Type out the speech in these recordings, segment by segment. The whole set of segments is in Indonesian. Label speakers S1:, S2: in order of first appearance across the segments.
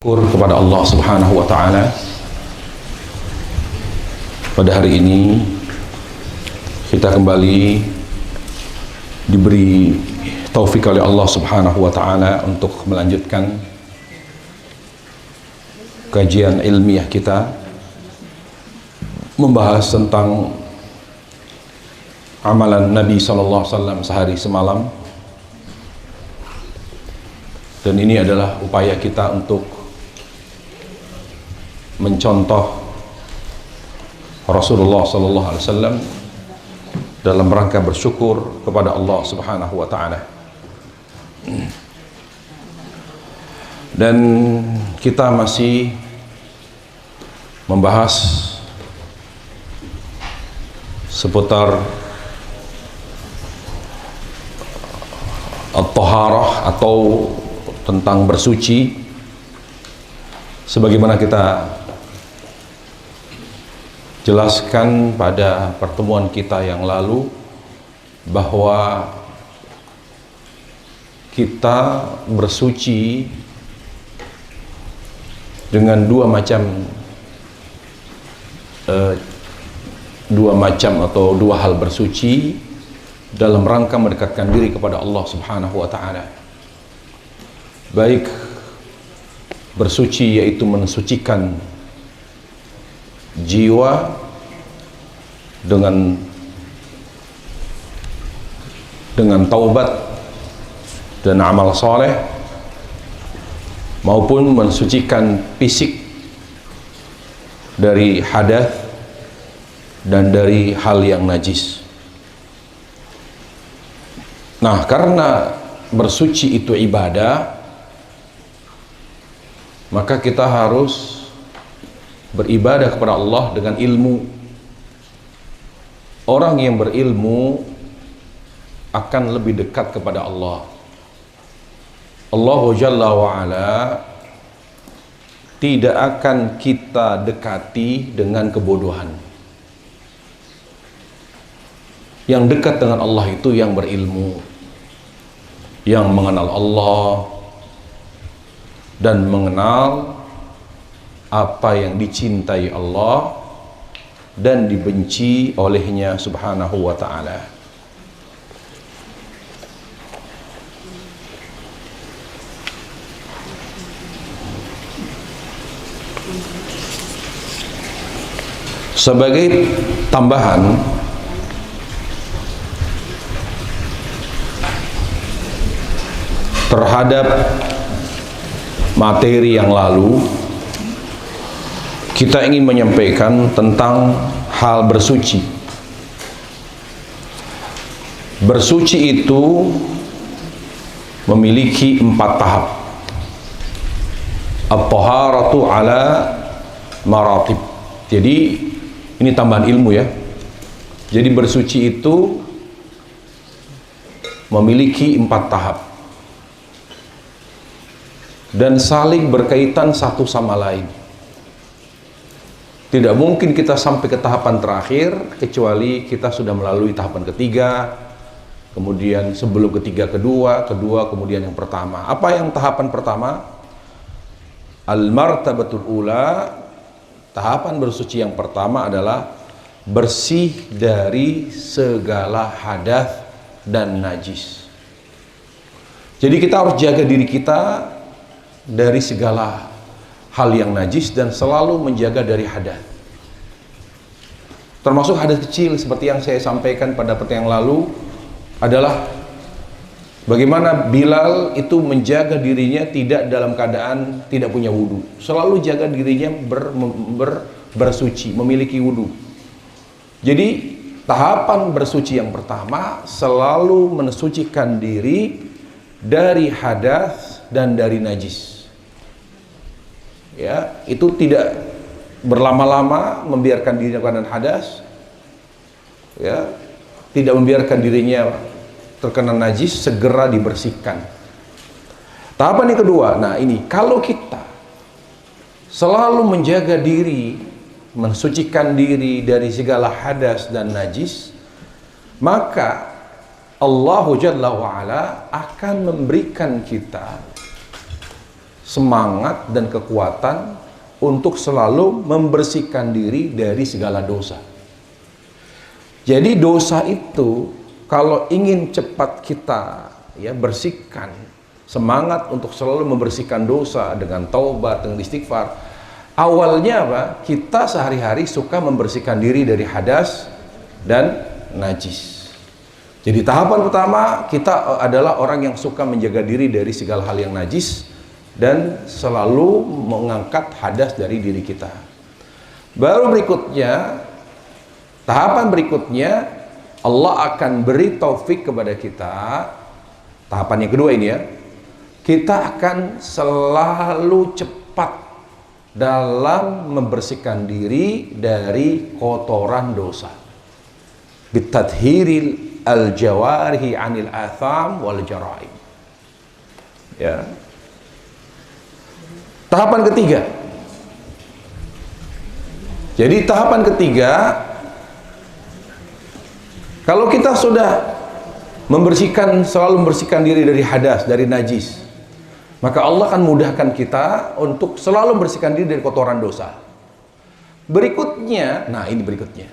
S1: Kepada Allah Subhanahu wa Ta'ala. Pada hari ini kita kembali diberi taufik oleh Allah Subhanahu wa Ta'ala untuk melanjutkan kajian ilmiah kita, membahas tentang amalan Nabi Sallallahu Alaihi Wasallam sehari semalam. Dan ini adalah upaya kita untuk mencontoh Rasulullah Sallallahu Alaihi Wasallam dalam rangka bersyukur kepada Allah Subhanahu wa Ta'ala. Dan kita masih membahas seputar at-taharah atau tentang bersuci, sebagaimana kita jelaskan pada pertemuan kita yang lalu bahwa kita bersuci dengan dua macam atau dua hal bersuci dalam rangka mendekatkan diri kepada Allah Subhanahu wa Ta'ala. Baik bersuci yaitu mensucikan jiwa dengan taubat dan amal soleh, maupun mensucikan fisik dari hadath dan dari hal yang najis. Nah, karena bersuci itu ibadah, maka kita harus beribadah kepada Allah dengan ilmu. Orang yang berilmu akan lebih dekat kepada Allah. Allah Jalla wa'ala tidak akan kita dekati dengan kebodohan. Yang dekat dengan Allah itu yang berilmu, yang mengenal Allah dan mengenal apa yang dicintai Allah dan dibenci olehnya Subhanahu wa Ta'ala. Sebagai tambahan, terhadap materi yang lalu, kita ingin menyampaikan tentang hal bersuci. Bersuci itu memiliki 4 tahap. At-taharatu ala maratib. Jadi ini tambahan ilmu ya. Jadi bersuci itu memiliki 4 tahap dan saling berkaitan satu sama lain. Tidak mungkin kita sampai ke tahapan terakhir kecuali kita sudah melalui tahapan ketiga, kemudian sebelum ketiga kedua kemudian yang pertama. Apa yang tahapan pertama? Al-martabatul ula. Tahapan bersuci yang pertama adalah bersih dari segala hadath dan najis. Jadi kita harus jaga diri kita dari segala hal yang najis dan selalu menjaga dari hadas. Termasuk hadas kecil seperti yang saya sampaikan pada pertemuan yang lalu adalah bagaimana Bilal itu menjaga dirinya tidak dalam keadaan tidak punya wudu. Selalu jaga dirinya bersuci, memiliki wudu. Jadi tahapan bersuci yang pertama selalu mensucikan diri dari hadas dan dari najis. Ya, itu tidak berlama-lama membiarkan dirinya keadaan hadas, ya, tidak membiarkan dirinya terkena najis, segera dibersihkan. Tahapan yang kedua, nah ini kalau kita selalu menjaga diri, mensucikan diri dari segala hadas dan najis, maka Allah Jalla wa'ala akan memberikan kita semangat dan kekuatan untuk selalu membersihkan diri dari segala dosa. Jadi dosa itu kalau ingin cepat kita bersihkan, semangat untuk selalu membersihkan dosa dengan taubat, dengan istighfar. Awalnya apa? Kita sehari-hari suka membersihkan diri dari hadas dan najis. Jadi tahapan pertama kita adalah orang yang suka menjaga diri dari segala hal yang najis dan selalu mengangkat hadas dari diri kita. Baru berikutnya, tahapan berikutnya, Allah akan beri taufik kepada kita. Tahapan yang kedua ini kita akan selalu cepat dalam membersihkan diri dari kotoran dosa. Bitadhiril al-jawarihi anil atham wal jaraim. Ya. Tahapan ketiga. Jadi tahapan ketiga, kalau kita sudah selalu membersihkan diri dari hadas, dari najis, maka Allah akan mudahkan kita untuk selalu membersihkan diri dari kotoran dosa. Berikutnya, nah ini berikutnya.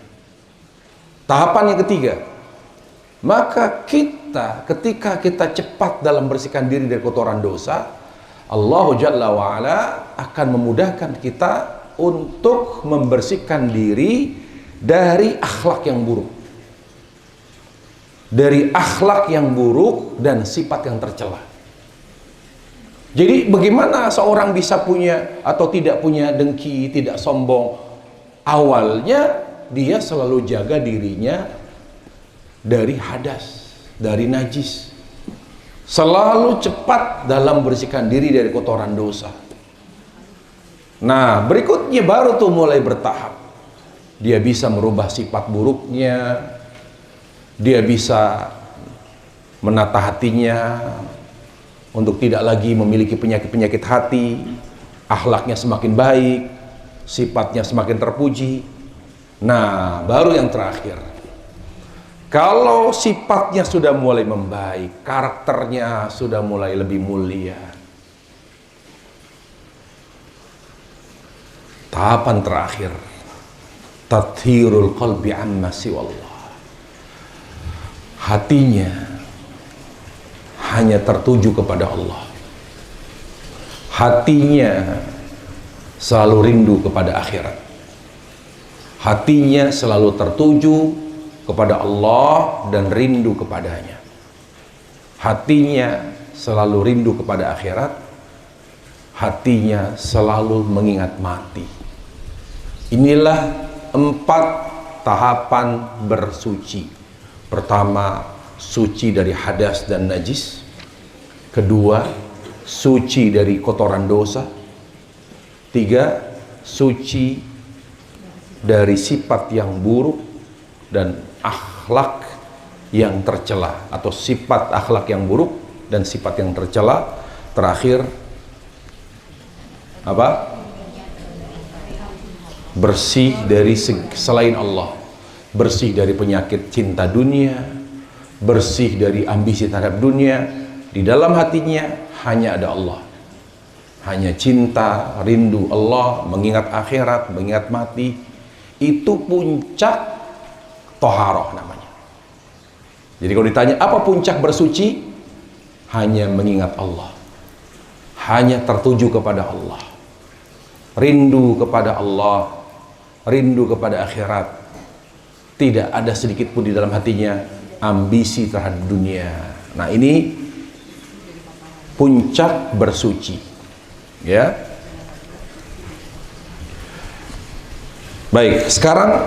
S1: Tahapan yang ketiga. Maka kita, ketika kita cepat dalam membersihkan diri dari kotoran dosa, Allah Jalla wa'ala akan memudahkan kita untuk membersihkan diri dari akhlak yang buruk. Dari akhlak yang buruk dan sifat yang tercela. Jadi bagaimana seorang bisa punya atau tidak punya dengki, tidak sombong? Awalnya dia selalu jaga dirinya dari hadas, dari najis. Selalu cepat dalam membersihkan diri dari kotoran dosa. Nah, berikutnya baru tuh mulai bertahap. Dia bisa merubah sifat buruknya. Dia bisa menata hatinya untuk tidak lagi memiliki penyakit-penyakit hati, akhlaknya semakin baik, sifatnya semakin terpuji. Nah, baru yang terakhir. Kalau sifatnya sudah mulai membaik, karakternya sudah mulai lebih mulia. Tahapan terakhir, tathhirul qalbi amma siwallah. Hatinya hanya tertuju kepada Allah. Hatinya selalu rindu kepada akhirat. Hatinya selalu tertuju kepada Allah dan rindu kepadanya. Hatinya selalu rindu kepada akhirat. Hatinya selalu mengingat mati. Inilah 4 tahapan bersuci. Pertama, suci dari hadas dan najis. Kedua, suci dari kotoran dosa. 3, suci dari sifat yang buruk dan akhlak yang tercela, atau sifat akhlak yang buruk dan sifat yang tercela. Terakhir apa? Bersih dari selain Allah, bersih dari penyakit cinta dunia, bersih dari ambisi terhadap dunia. Di dalam hatinya hanya ada Allah, hanya cinta, rindu Allah, mengingat akhirat, mengingat mati. Itu puncak toharoh namanya. Jadi kalau ditanya apa puncak bersuci, hanya mengingat Allah, hanya tertuju kepada Allah, rindu kepada Allah, rindu kepada akhirat. Tidak ada sedikit pun di dalam hatinya ambisi terhadap dunia. Nah, ini puncak bersuci, ya. Baik, sekarang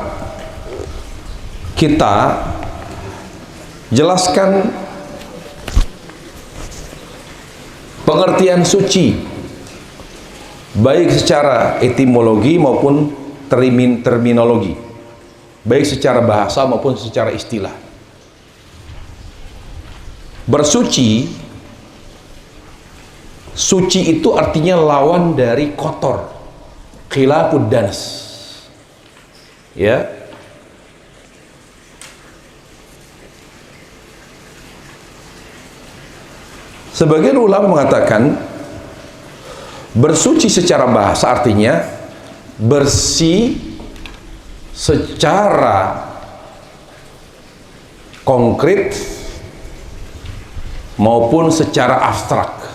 S1: kita jelaskan pengertian suci, baik secara etimologi maupun terminologi, baik secara bahasa maupun secara istilah. Bersuci, suci itu artinya lawan dari kotor, khilafud danas, ya. Sebagian ulama mengatakan Bersuci secara bahasa artinya bersih secara konkret maupun secara abstrak.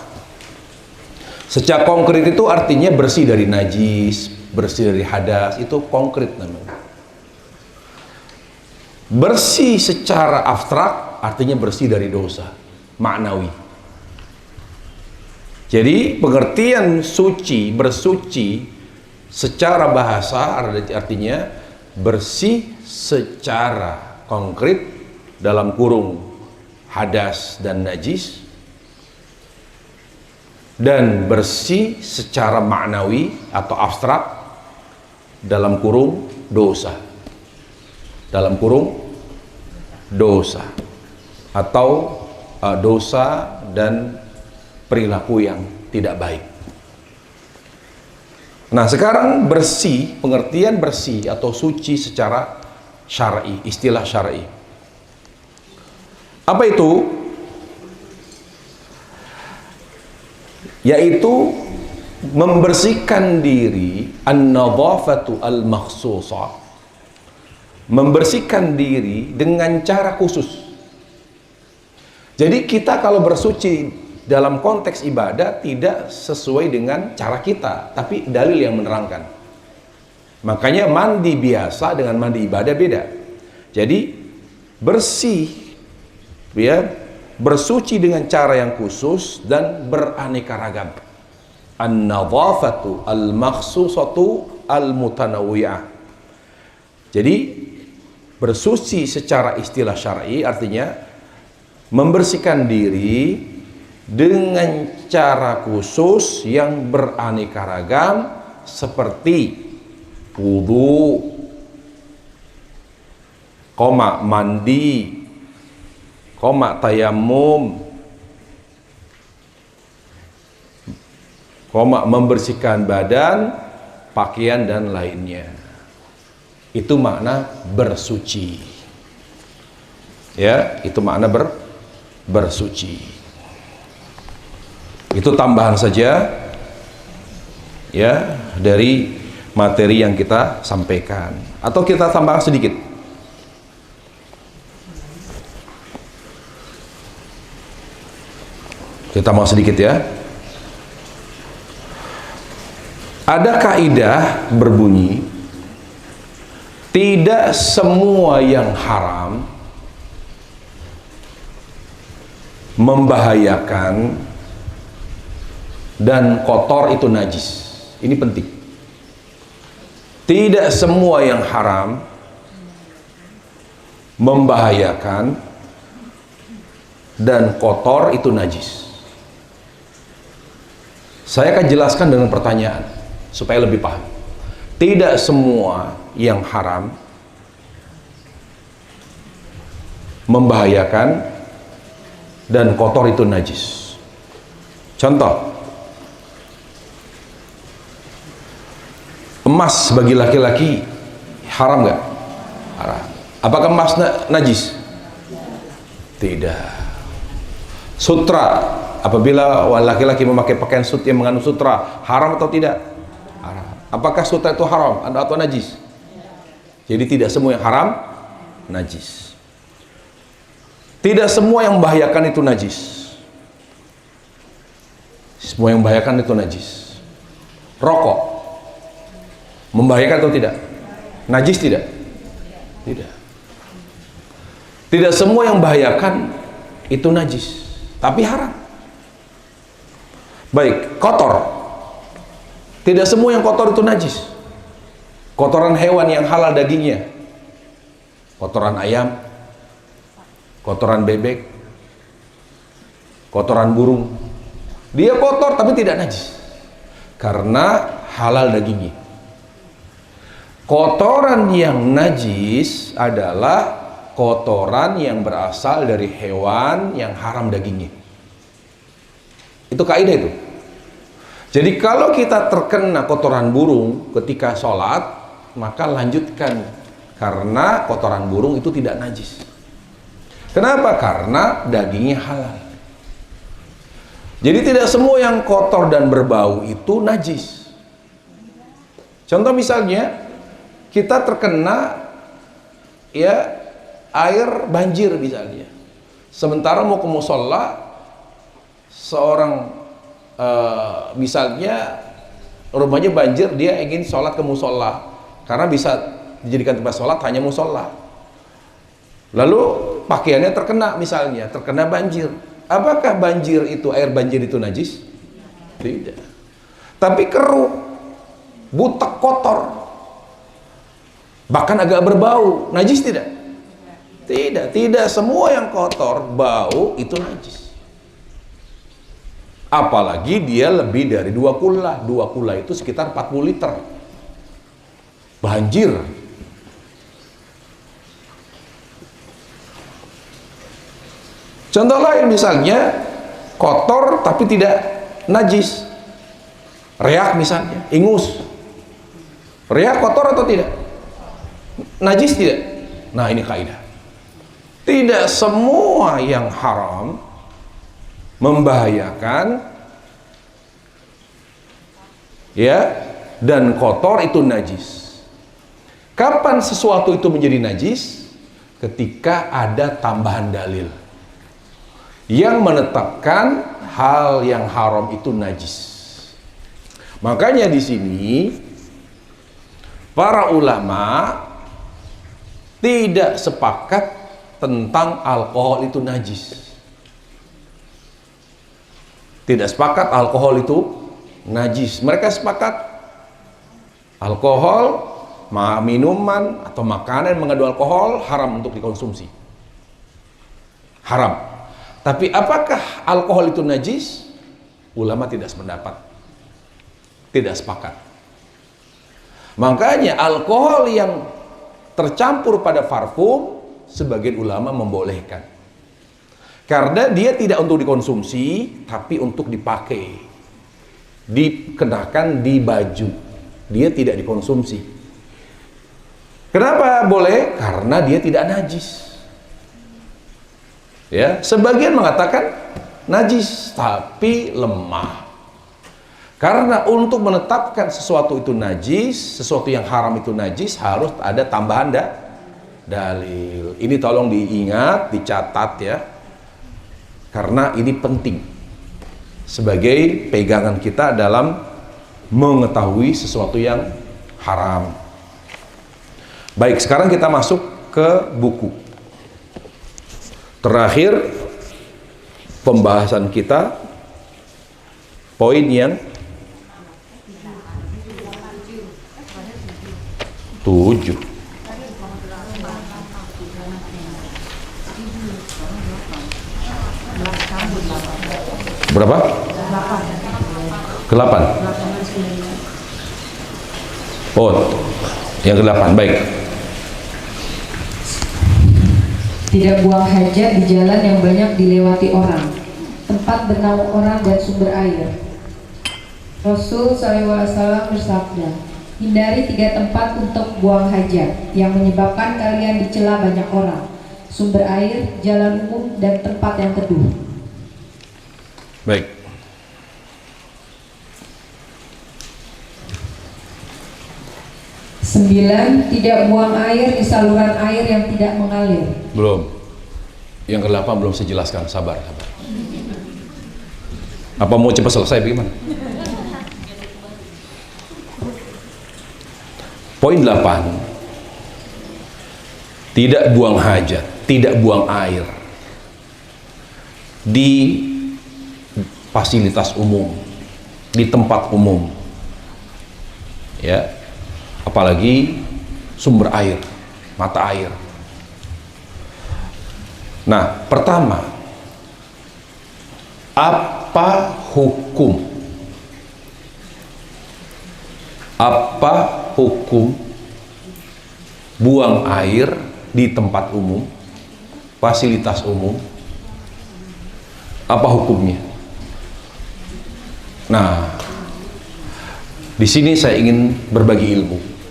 S1: Secara konkret itu artinya bersih dari najis, bersih dari hadas, itu konkret namanya. Bersih secara abstrak artinya bersih dari dosa, maknawi. Jadi pengertian suci, bersuci secara bahasa artinya bersih secara konkret dalam kurung hadas dan najis, dan bersih secara maknawi atau abstrak dalam kurung dosa, dalam kurung dosa atau dosa dan perilaku yang tidak baik. Nah, sekarang bersih, pengertian bersih atau suci secara syar'i, istilah syar'i. Apa itu? Yaitu membersihkan diri, an-nadhafatu al-makhsusah, membersihkan diri dengan cara khusus. Jadi kita kalau bersuci dalam konteks ibadah tidak sesuai dengan cara kita, tapi dalil yang menerangkan. Makanya mandi biasa dengan mandi ibadah beda. Jadi bersih, ya, bersuci dengan cara yang khusus dan beraneka ragam. An-nadhafatu al-makhsusatu al-mutanawwi'ah. Jadi bersuci secara istilah syar'i artinya membersihkan diri dengan cara khusus yang beraneka ragam seperti wudu, mandi, tayamum, membersihkan badan, pakaian dan lainnya. Itu makna bersuci. Ya, itu makna bersuci. Itu tambahan saja ya dari materi yang kita sampaikan. Atau kita tambahkan sedikit. Kita mau sedikit ya. Ada kaidah berbunyi, tidak semua yang haram membahayakan dan kotor itu najis. Ini penting. Tidak semua yang haram membahayakan dan kotor itu najis. Saya akan jelaskan dengan pertanyaan supaya lebih paham. Tidak semua yang haram membahayakan dan kotor itu najis. Contoh, emas bagi laki-laki haram nggak? Haram. Apakah emas najis? Tidak. Sutra, apabila laki-laki memakai pakaian sut yang mengandung sutra, haram atau tidak? Haram. Apakah sutra itu haram atau najis? Jadi tidak semua yang haram najis. Tidak semua yang membahayakan itu najis. Semua yang membahayakan itu najis. Rokok membahayakan atau tidak? Najis tidak? Tidak. Tidak semua yang membahayakan itu najis, tapi haram. Baik, kotor. Tidak semua yang kotor itu najis. Kotoran hewan yang halal dagingnya, kotoran ayam, kotoran bebek, kotoran burung, dia kotor tapi tidak najis karena halal dagingnya. Kotoran yang najis adalah kotoran yang berasal dari hewan yang haram dagingnya. Itu kaidah itu. Jadi kalau kita terkena kotoran burung ketika sholat, maka lanjutkan, karena kotoran burung itu tidak najis. Kenapa? Karena dagingnya halal. Jadi tidak semua yang kotor dan berbau itu najis. Contoh misalnya, kita terkena ya air banjir misalnya. Sementara mau ke musola, seorang misalnya rumahnya banjir, dia ingin sholat ke musola karena bisa dijadikan tempat sholat hanya musola. Lalu pakaiannya terkena misalnya, terkena banjir. Apakah banjir itu, air banjir itu najis? Tidak. Tapi keruh, butek, kotor, bahkan agak berbau, najis tidak? Tidak. Tidak semua yang kotor, bau itu najis. Apalagi dia lebih dari 2 kula. 2 kula itu sekitar 40 liter. Banjir. Contoh lain misalnya, kotor tapi tidak najis. Reak misalnya, ingus. Reak kotor atau tidak? Najis tidak? Nah, ini kaidah. Tidak semua yang haram membahayakan ya dan kotor itu najis. Kapan sesuatu itu menjadi najis? Ketika ada tambahan dalil yang menetapkan hal yang haram itu najis. Makanya di sini para ulama tidak sepakat tentang alkohol itu najis. Tidak sepakat alkohol itu najis. Mereka sepakat alkohol, minuman atau makanan yang mengandung alkohol haram untuk dikonsumsi. Haram. Tapi apakah alkohol itu najis? Ulama tidak sependapat. Tidak sepakat. Makanya alkohol yang tercampur pada parfum, sebagian ulama membolehkan. Karena dia tidak untuk dikonsumsi, tapi untuk dipakai. Dikenakan di baju. Dia tidak dikonsumsi. Kenapa boleh? Karena dia tidak najis. Ya, sebagian mengatakan najis tapi lemah. Karena untuk menetapkan sesuatu itu najis, sesuatu yang haram itu najis, harus ada tambahan dalil. Ini tolong diingat, dicatat ya. Karena ini penting sebagai pegangan kita dalam mengetahui sesuatu yang haram. Baik, sekarang kita masuk ke buku. Terakhir pembahasan kita, poin yang 7. Berapa? 8. Oh, yang ke-8, baik.
S2: Tidak buang hajat di jalan yang banyak dilewati orang, tempat bernaung orang dan sumber air. Rasul SAW bersabda, hindari 3 tempat untuk buang hajat yang menyebabkan kalian dicela banyak orang: sumber air, jalan umum, dan tempat yang teduh.
S1: Baik.
S2: Sembilan, tidak buang air di saluran air yang tidak mengalir.
S1: Belum. Yang ke-8 belum saya jelaskan, sabar. Apa mau cepat selesai bagaimana? Poin 8. Tidak buang hajat, tidak buang air di fasilitas umum, di tempat umum. Ya. Apalagi sumber air, mata air. Nah, pertama, apa hukum? Apa hukum buang air di tempat umum, fasilitas umum? Apa hukumnya? Nah, di sini saya ingin berbagi ilmu.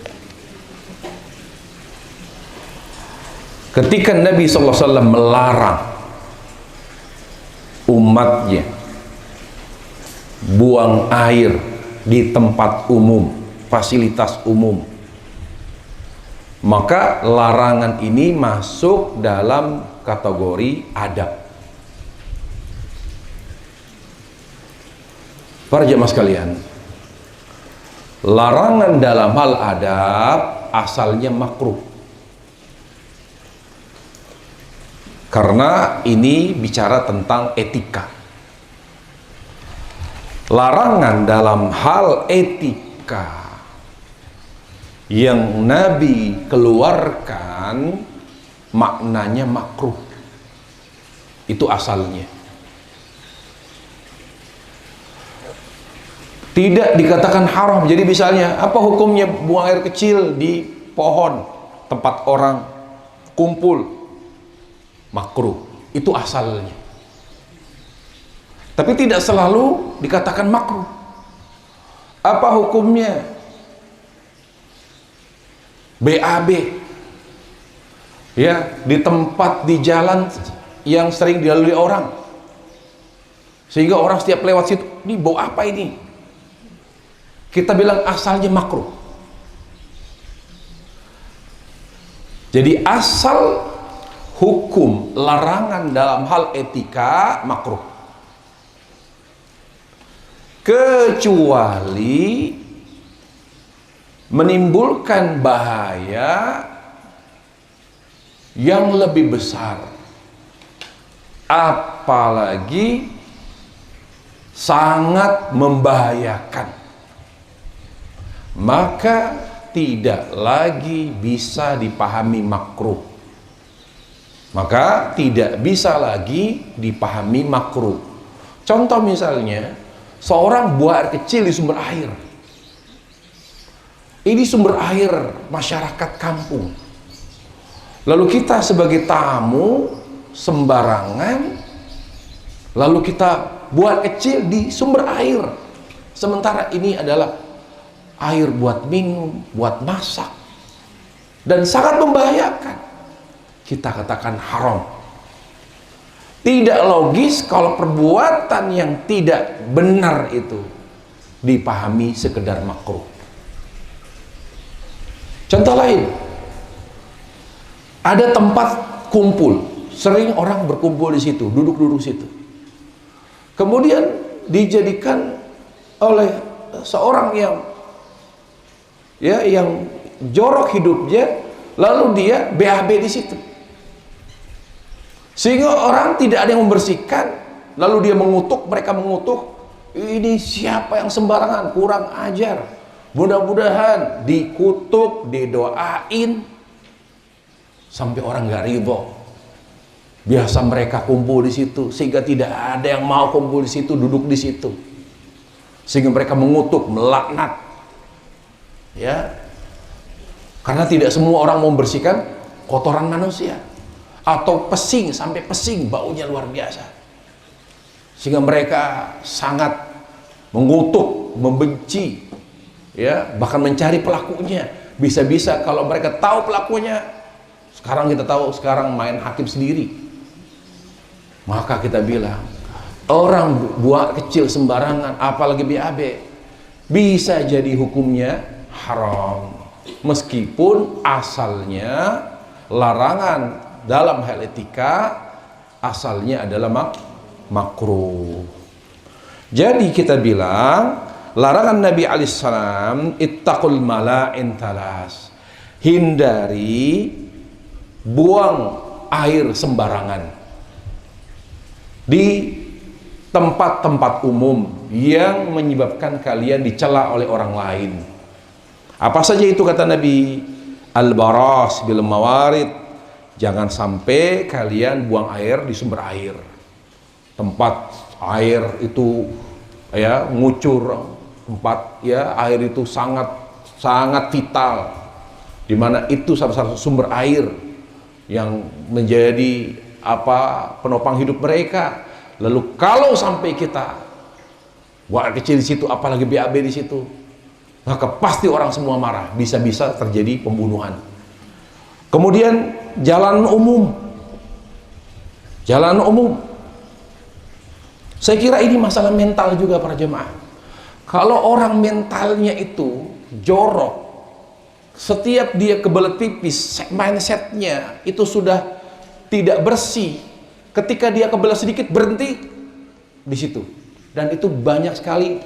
S1: Ketika Nabi SAW melarang umatnya buang air di tempat umum, fasilitas umum, maka larangan ini masuk dalam kategori adab. Para jemaah sekalian, larangan dalam hal adab asalnya makruh, karena ini bicara tentang etika. Larangan dalam hal etika yang Nabi keluarkan maknanya makruh, itu asalnya. Tidak dikatakan haram. Jadi misalnya, apa hukumnya buang air kecil di pohon tempat orang kumpul? Makruh. Itu asalnya. Tapi tidak selalu dikatakan makruh. Apa hukumnya BAB? Ya, di tempat, di jalan yang sering dilalui orang, sehingga orang setiap lewat situ, ini bau apa ini? Kita bilang asalnya makruh. Jadi asal hukum larangan dalam hal etika makruh, kecuali menimbulkan bahaya yang lebih besar, apalagi sangat membahayakan, maka tidak lagi bisa dipahami makruh. Maka tidak bisa lagi dipahami makruh. Contoh misalnya, seorang buang air kecil di sumber air. Ini sumber air masyarakat kampung. Lalu kita sebagai tamu sembarangan, lalu kita buang air kecil di sumber air. Sementara ini adalah air buat minum, buat masak, dan sangat membahayakan. Kita katakan haram. Tidak logis kalau perbuatan yang tidak benar itu dipahami sekedar makruh. Contoh lain, ada tempat kumpul, sering orang berkumpul di situ, duduk-duduk situ. Kemudian dijadikan oleh seorang yang jorok hidupnya, lalu dia BAB di situ, sehingga orang tidak ada yang membersihkan. Lalu dia mengutuk, mereka mengutuk, ini siapa yang sembarangan, kurang ajar. Mudah-mudahan dikutuk, didoain, sampai orang gak ridho. Biasa mereka kumpul di situ, sehingga tidak ada yang mau kumpul di situ, duduk di situ, sehingga mereka mengutuk, melaknat. Ya, karena tidak semua orang membersihkan kotoran manusia, atau pesing, sampai pesing, baunya luar biasa, sehingga mereka sangat mengutuk, membenci, ya, bahkan mencari pelakunya. Bisa-bisa kalau mereka tahu pelakunya, sekarang kita tahu, sekarang main hakim sendiri, maka kita bilang orang buang kecil sembarangan, apalagi BAB, bisa jadi hukumnya haram, meskipun asalnya larangan dalam hal etika, asalnya adalah makruh. Jadi kita bilang larangan Nabi alaihissalam, ittaqul mala'in talas, hindari buang air sembarangan di tempat-tempat umum yang menyebabkan kalian dicela oleh orang lain. Apa saja itu kata Nabi? Al-baras bil mawarid, jangan sampai kalian buang air di sumber air, tempat air itu ya ngucur, tempat ya air itu sangat vital, di mana itu salah satu sumber air yang menjadi penopang hidup mereka. Lalu kalau sampai kita buang air kecil di situ, apalagi BAB di situ, maka pasti orang semua marah, bisa-bisa terjadi pembunuhan. Kemudian jalan umum, Saya kira ini masalah mental juga para jemaah. Kalau orang mentalnya itu jorok, setiap dia kebelet pipis, mindsetnya itu sudah tidak bersih. Ketika dia kebelet sedikit berhenti di situ. Dan itu banyak sekali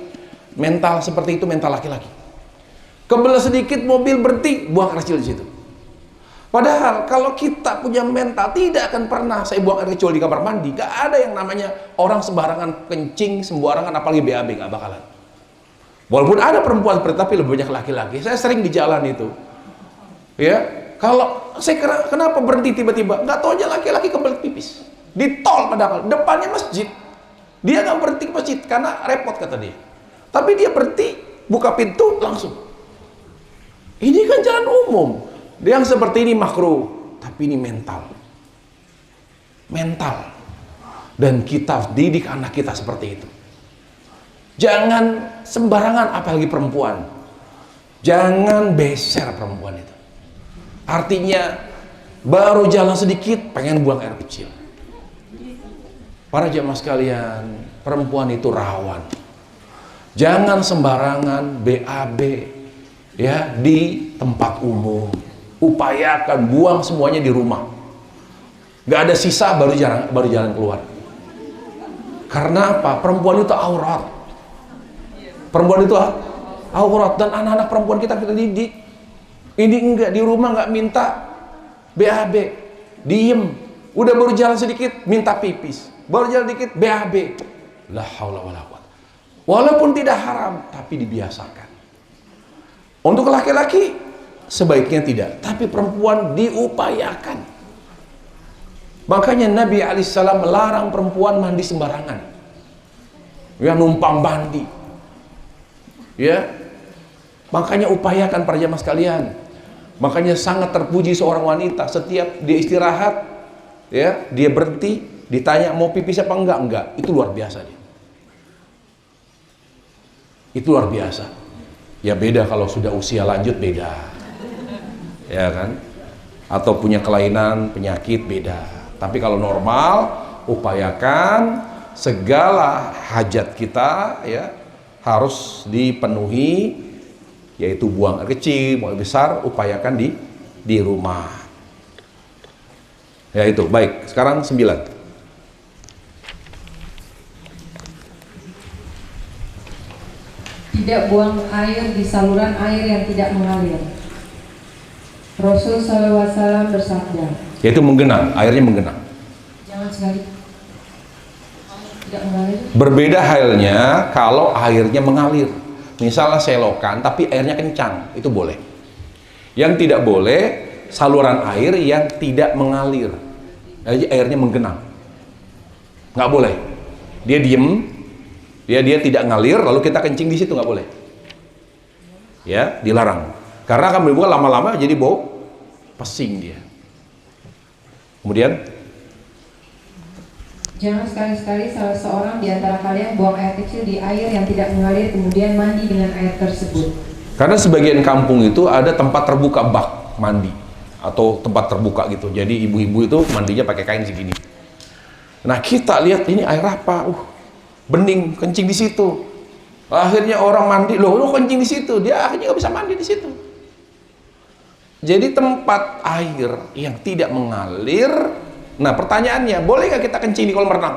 S1: mental seperti itu, mental laki-laki. Kebelet sedikit mobil berhenti, buang air kecil di situ. Padahal kalau kita punya mental, tidak akan pernah saya buang air kecil di kamar mandi. Gak ada yang namanya orang sembarangan kencing, sembarangan apalagi BAB, gak bakalan. Walaupun ada perempuan seperti, tapi lebih banyak laki-laki. Saya sering di jalan itu, ya. Kalau saya kira kenapa berhenti tiba-tiba? Gak tahu aja laki-laki kebelet pipis di tol, padahal depannya masjid. Dia gak berhenti ke masjid karena repot kata dia. Tapi dia berhenti, buka pintu langsung. Ini kan jalan umum. Yang seperti ini makruh, tapi ini mental. Mental. Dan kita didik anak kita seperti itu. Jangan sembarangan, apalagi perempuan. Jangan beser perempuan itu. Artinya baru jalan sedikit pengen buang air kecil. Para jamaah sekalian, perempuan itu rawan. Jangan sembarangan BAB ya di tempat umum. Upayakan buang semuanya di rumah. Gak ada sisa baru jalan keluar. Karena apa? Perempuan itu aurat. Perempuan itu aurat, dan anak-anak perempuan kita didik. Ini enggak, di rumah enggak minta BAB, diem. Udah baru jalan sedikit minta pipis, baru jalan dikit BAB. La haula wala quwwata. Walaupun tidak haram, tapi dibiasakan. Untuk laki-laki sebaiknya tidak, tapi perempuan diupayakan. Makanya Nabi alaihissalam melarang perempuan mandi sembarangan, ya, numpang mandi, ya. Makanya upayakan para jamaah sekalian. Makanya sangat terpuji seorang wanita, setiap dia istirahat, ya, dia berhenti, ditanya mau pipis apa enggak, itu luar biasa dia. Itu luar biasa. Ya beda kalau sudah usia lanjut, beda. Ya kan? Atau punya kelainan, penyakit, beda. Tapi kalau normal, upayakan segala hajat kita ya harus dipenuhi, yaitu buang air kecil, buang air besar, upayakan di rumah. Ya itu, baik. Sekarang 9.
S2: Tidak buang air di saluran air yang tidak mengalir. Rasul SAW bersabda,
S1: Yaitu menggenang, airnya menggenang.
S2: jangan sekali tidak mengalir.
S1: Berbeda halnya kalau airnya mengalir. Misalnya selokan tapi airnya kencang, itu boleh. Yang tidak boleh saluran air yang tidak mengalir, jadi airnya menggenang, nggak boleh. Dia diem, dia tidak ngalir, lalu kita kencing di situ, nggak boleh. Ya, dilarang. Karena akan menimbulkan lama-lama jadi bau pesing dia. Kemudian,
S2: jangan sekali-sekali salah seorang di antara kalian buang air kecil di air yang tidak mengalir kemudian mandi dengan air tersebut.
S1: karena sebagian kampung itu ada tempat terbuka bak mandi atau tempat terbuka gitu. Jadi ibu-ibu itu mandinya pakai kain segini. Nah kita lihat ini air apa? Bening, kencing di situ. Akhirnya orang mandi, loh kencing di situ, dia akhirnya nggak bisa mandi di situ. Jadi tempat air yang tidak mengalir. Nah pertanyaannya, boleh nggak kita kencing di kolam renang?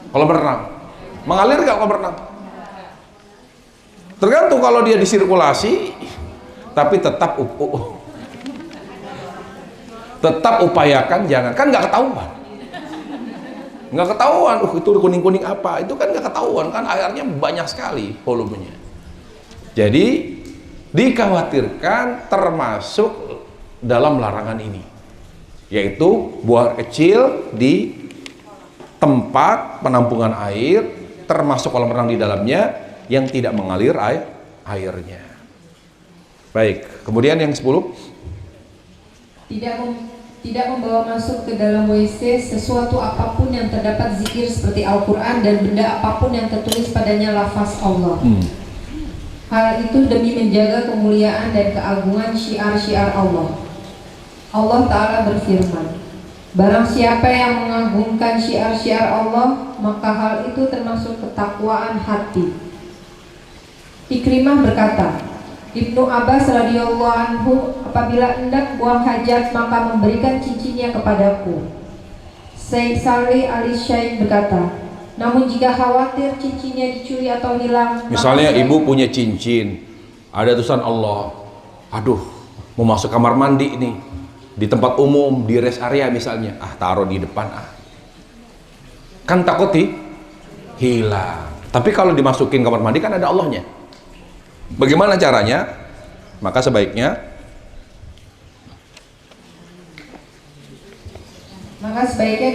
S1: Kolam renang, mengalir nggak kolam renang? Tergantung kalau dia disirkulasi, tapi tetap upayakan jangan, kan nggak ketahuan. Nggak ketahuan, itu kuning-kuning apa, itu kan nggak ketahuan, kan airnya banyak sekali volumenya. Jadi dikhawatirkan termasuk dalam larangan ini, yaitu buang air kecil di tempat penampungan air, termasuk kolam renang di dalamnya yang tidak mengalir airnya. Baik, kemudian yang 10,
S2: tidak membawa masuk ke dalam WC sesuatu apapun yang terdapat zikir seperti Al-Quran dan benda apapun yang tertulis padanya lafaz Allah. Hal itu demi menjaga kemuliaan dan keagungan syiar-syiar Allah. Allah Ta'ala berfirman, Barang siapa yang mengagungkan syiar-syiar Allah, maka hal itu termasuk ketakwaan hati. Ikrimah berkata, Ibnu Abbas radhiyallahu anhu, apabila hendak buang hajat maka memberikan cincinnya kepadaku. Syekh Saleh Ali Syekh berkata, namun jika khawatir cincinnya dicuri atau hilang,
S1: misalnya ibu punya cincin, ada tulisan Allah, aduh mau masuk kamar mandi ini, di tempat umum, di rest area misalnya, taruh di depan, kan takut hilang. Tapi kalau dimasukin kamar mandi kan ada Allahnya. Bagaimana caranya? Maka sebaiknya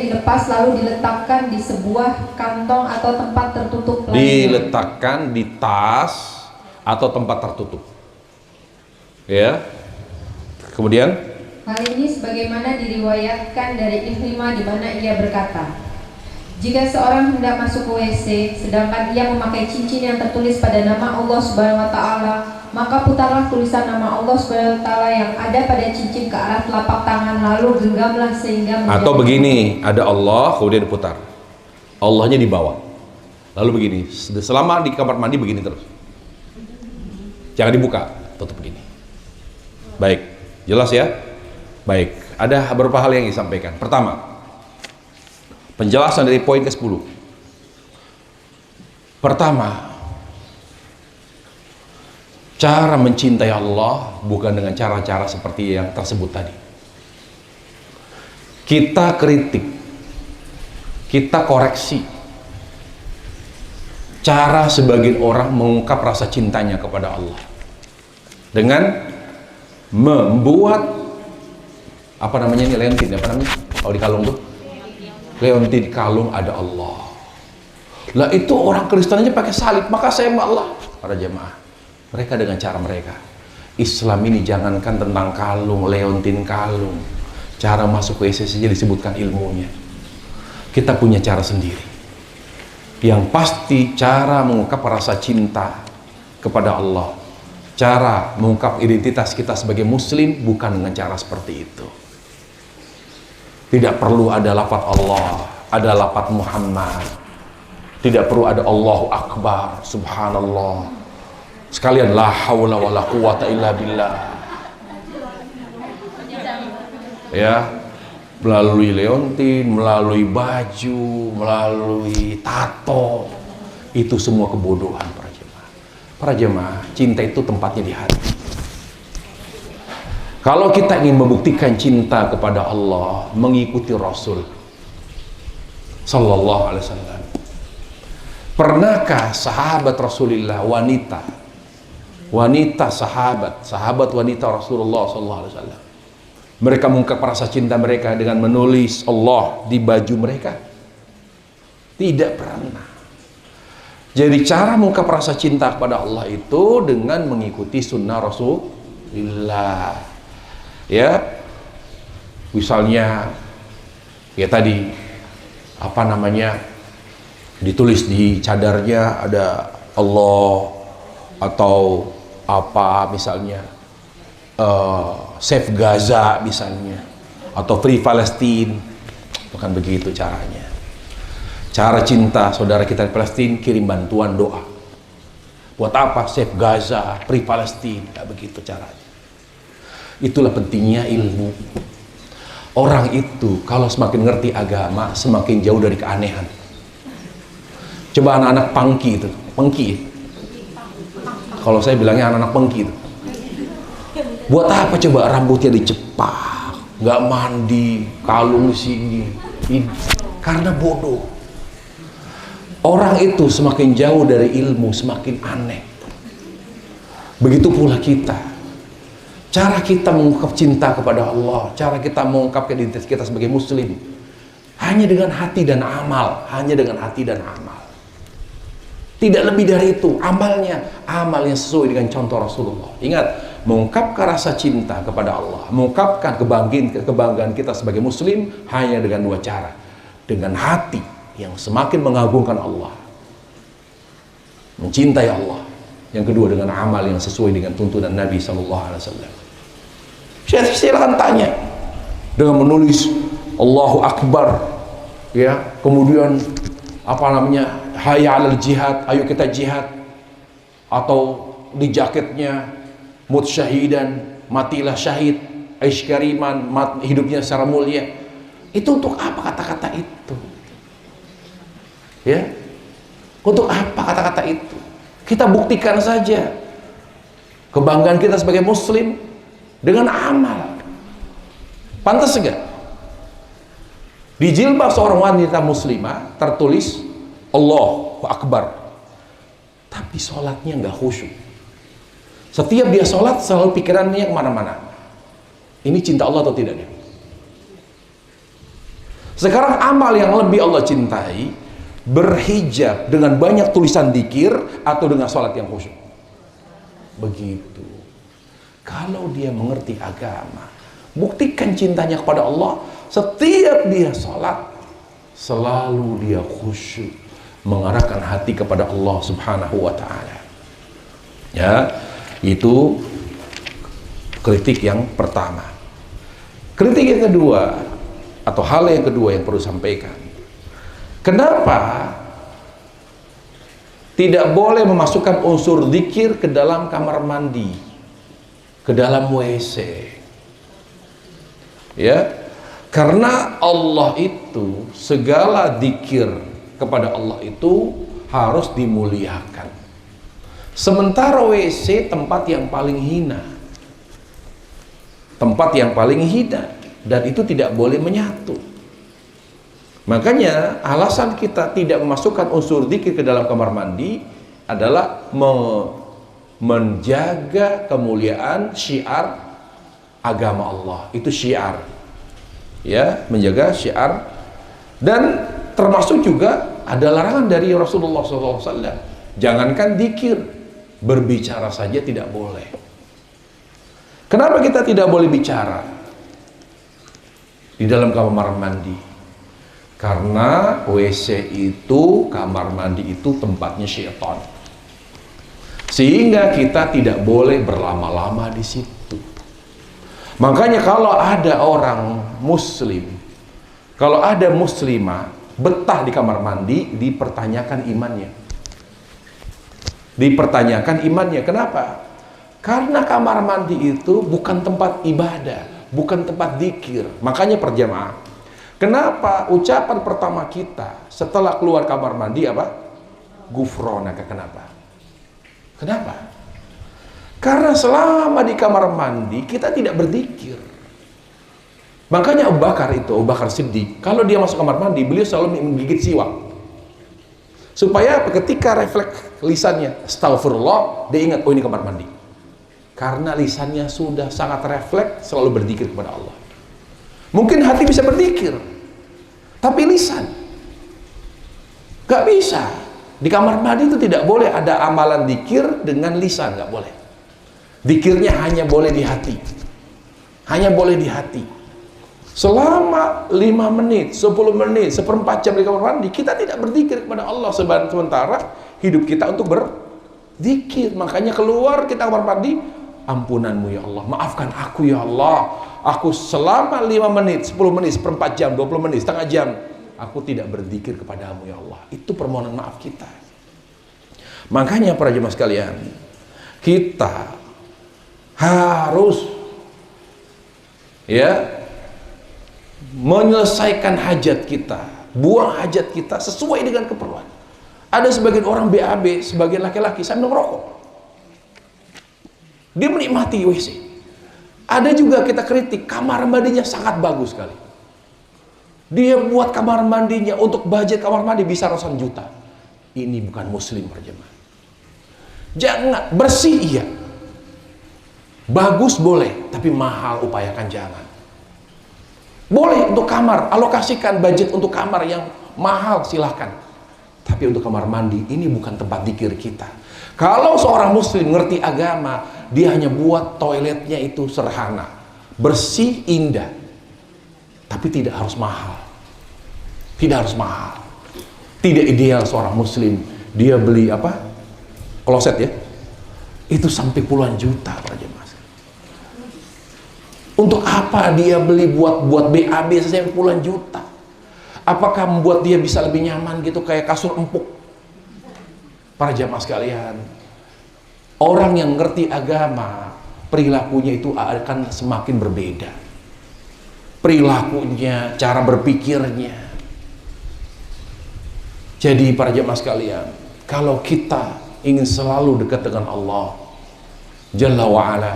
S2: dilepas lalu diletakkan di sebuah kantong atau tempat tertutup lainnya.
S1: Diletakkan di tas atau tempat tertutup. Ya. Kemudian
S2: hal ini sebagaimana diriwayatkan dari Ikrimah di mana ia berkata, jika seorang hendak masuk ke WC sedangkan ia memakai cincin yang tertulis pada nama Allah Subhanahu wa taala, maka putarlah tulisan nama Allah Subhanahu wa taala yang ada pada cincin ke arah telapak tangan, lalu genggamlah sehingga
S1: atau begini, ada Allah kemudian diputar. Allahnya di bawah. Lalu begini, selama di kamar mandi begini terus. Jangan dibuka, tutup begini. Baik, jelas ya? Baik, ada beberapa hal yang disampaikan. Pertama, penjelasan dari poin ke-10. Pertama, cara mencintai Allah bukan dengan cara-cara seperti yang tersebut tadi. Kita kritik, kita koreksi cara sebagian orang mengungkap rasa cintanya kepada Allah dengan membuat apa namanya ini, leontin, apa namanya kalau di kalung tuh, leontin kalung ada Allah. Lah itu orang Kristen aja pakai salib, maka saya sama Allah. Para jemaah, mereka dengan cara mereka. Islam ini jangankan tentang kalung, leontin kalung, cara masuk WC saja disebutkan ilmunya. Kita punya cara sendiri. Yang pasti cara mengungkap rasa cinta kepada Allah, cara mengungkap identitas kita sebagai muslim bukan dengan cara seperti itu. Tidak perlu ada lafaz Allah, ada lafaz Muhammad. Tidak perlu ada Allahu Akbar, Subhanallah. Sekalian la haula wala quwata illa billah. Ya, melalui leontin, melalui baju, melalui tato, itu semua kebodohan para jemaah. Para jemaah, cinta itu tempatnya di hati. Kalau kita ingin membuktikan cinta kepada Allah, mengikuti Rasul Sallallahu Alaihi Wasallam. Pernahkah sahabat Rasulullah, wanita sahabat wanita Rasulullah Sallallahu Alaihi Wasallam, mereka mengungkap rasa cinta mereka dengan menulis Allah di baju mereka? Tidak pernah. Jadi cara mengungkap rasa cinta kepada Allah itu dengan mengikuti sunnah Rasulullah. Ya, misalnya ya tadi apa namanya, ditulis di cadarnya ada Allah, atau apa misalnya Save Gaza misalnya, atau Free Palestine. Bukan begitu caranya. Cara cinta saudara kita di Palestina, kirim bantuan doa. Buat apa Save Gaza, Free Palestine? Tidak begitu caranya. Itulah pentingnya ilmu. Orang itu kalau semakin ngerti agama, semakin jauh dari keanehan. Coba anak-anak pangki itu, kalau saya bilangnya anak-anak pengki itu. Buat apa coba rambutnya dicepak, nggak mandi, kalung di sini, karena bodoh. Orang itu semakin jauh dari ilmu, semakin aneh. Begitu pula kita. Cara kita mengungkap cinta kepada Allah, cara kita mengungkap identitas kita sebagai muslim, hanya dengan hati dan amal, Tidak lebih dari itu. Amal yang sesuai dengan contoh Rasulullah. Ingat, mengungkapkan rasa cinta kepada Allah, mengungkapkan kebanggaan kita sebagai muslim hanya dengan dua cara. Dengan hati yang semakin mengagungkan Allah, mencintai Allah. Yang kedua dengan amal yang sesuai dengan tuntunan Nabi SAW. Silahkan tanya. Dengan menulis Allahu Akbar, ya, kemudian apa namanya, hayya 'alal jihad, ayo kita jihad, atau di jaketnya mut syahidan, matilah syahid, aish kariman, hidupnya secara mulia. Itu untuk apa kata-kata itu? Ya, untuk apa kata-kata itu? Kita buktikan saja kebanggaan kita sebagai muslim dengan amal. Pantas enggak? Di jilbab seorang wanita muslimah tertulis Allahu Akbar, tapi sholatnya nggak khusyuk. Setiap dia sholat selalu pikirannya kemana-mana. Ini cinta Allah atau tidak? Sekarang amal yang lebih Allah cintai, berhijab dengan banyak tulisan dzikir atau dengan sholat yang khusyuk? Begitu. Kalau dia mengerti agama, buktikan cintanya kepada Allah. Setiap dia sholat, selalu dia khusyuk, mengarahkan hati kepada Allah Subhanahu wa ta'ala. Ya, itu kritik yang pertama. Kritik yang kedua, atau hal yang kedua yang perlu sampaikan, kenapa tidak boleh memasukkan unsur zikir ke dalam kamar mandi, ke dalam WC? Ya, karena Allah itu, segala zikir kepada Allah itu harus dimuliakan. Sementara WC tempat yang paling hina, tempat yang paling hina, dan itu tidak boleh menyatu. Makanya alasan kita tidak memasukkan unsur zikir ke dalam kamar mandi adalah menjaga kemuliaan syiar agama Allah. Itu syiar, ya, menjaga syiar. Dan termasuk juga ada larangan dari Rasulullah SAW. Jangankan zikir, berbicara saja tidak boleh. Kenapa kita tidak boleh bicara di dalam kamar mandi? Karena WC itu, kamar mandi itu tempatnya syaitan. Sehingga kita tidak boleh berlama-lama di situ. Makanya kalau ada orang muslim, kalau ada muslimah betah di kamar mandi, dipertanyakan imannya. Dipertanyakan imannya. Kenapa? Karena kamar mandi itu bukan tempat ibadah, bukan tempat zikir. Makanya perjamaah, kenapa ucapan pertama kita setelah keluar kamar mandi apa? Gufronaka. Kenapa? Kenapa? Karena selama di kamar mandi kita tidak berzikir. Makanya Abu Bakar Siddiq, kalau dia masuk kamar mandi, beliau selalu menggigit siwak. Supaya ketika refleks lisannya astagfirullah, dia ingat, oh ini kamar mandi. Karena lisannya sudah sangat refleks selalu berzikir kepada Allah. Mungkin hati bisa berzikir, tapi lisan gak bisa. Di kamar mandi itu tidak boleh ada amalan zikir dengan lisan, gak boleh. Zikirnya hanya boleh di hati. Hanya boleh di hati. Selama 5 menit, 10 menit, seperempat jam di kamar mandi, kita tidak berzikir kepada Allah. Sementara hidup kita untuk berzikir. Makanya keluar kita kamar mandi, ampunanmu ya Allah, maafkan aku ya Allah. Aku selama 5 menit, 10 menit, seperempat jam, 20 menit, setengah jam, aku tidak berzikir kepadamu ya Allah. Itu permohonan maaf kita. Makanya para jemaah sekalian, kita harus menyelesaikan hajat kita, buang hajat kita sesuai dengan keperluan. Ada sebagian orang BAB, sebagian laki-laki sambil merokok, dia menikmati WC. Ada juga kita kritik, kamar mandinya sangat bagus sekali, dia buat kamar mandinya untuk budget kamar mandi bisa ratusan juta. Ini bukan muslim berjemaah. Jangan. Bersih iya, bagus boleh, tapi mahal upayakan jangan. Boleh untuk kamar, alokasikan budget untuk kamar yang mahal, silahkan. Tapi untuk kamar mandi, ini bukan tempat zikir kita. Kalau seorang muslim ngerti agama, dia hanya buat toiletnya itu sederhana, bersih, indah, tapi tidak harus mahal. Tidak harus mahal. Tidak ideal seorang muslim dia beli apa? Kloset ya. Itu sampai puluhan juta para jemaah. Untuk apa dia beli buat BAB saja puluhan juta? Apakah membuat dia bisa lebih nyaman gitu kayak kasur empuk? Para jamaah sekalian, orang yang ngerti agama, perilakunya itu akan semakin berbeda. Perilakunya, cara berpikirnya. Jadi para jamaah sekalian, kalau kita ingin selalu dekat dengan Allah Jalla wa'ala,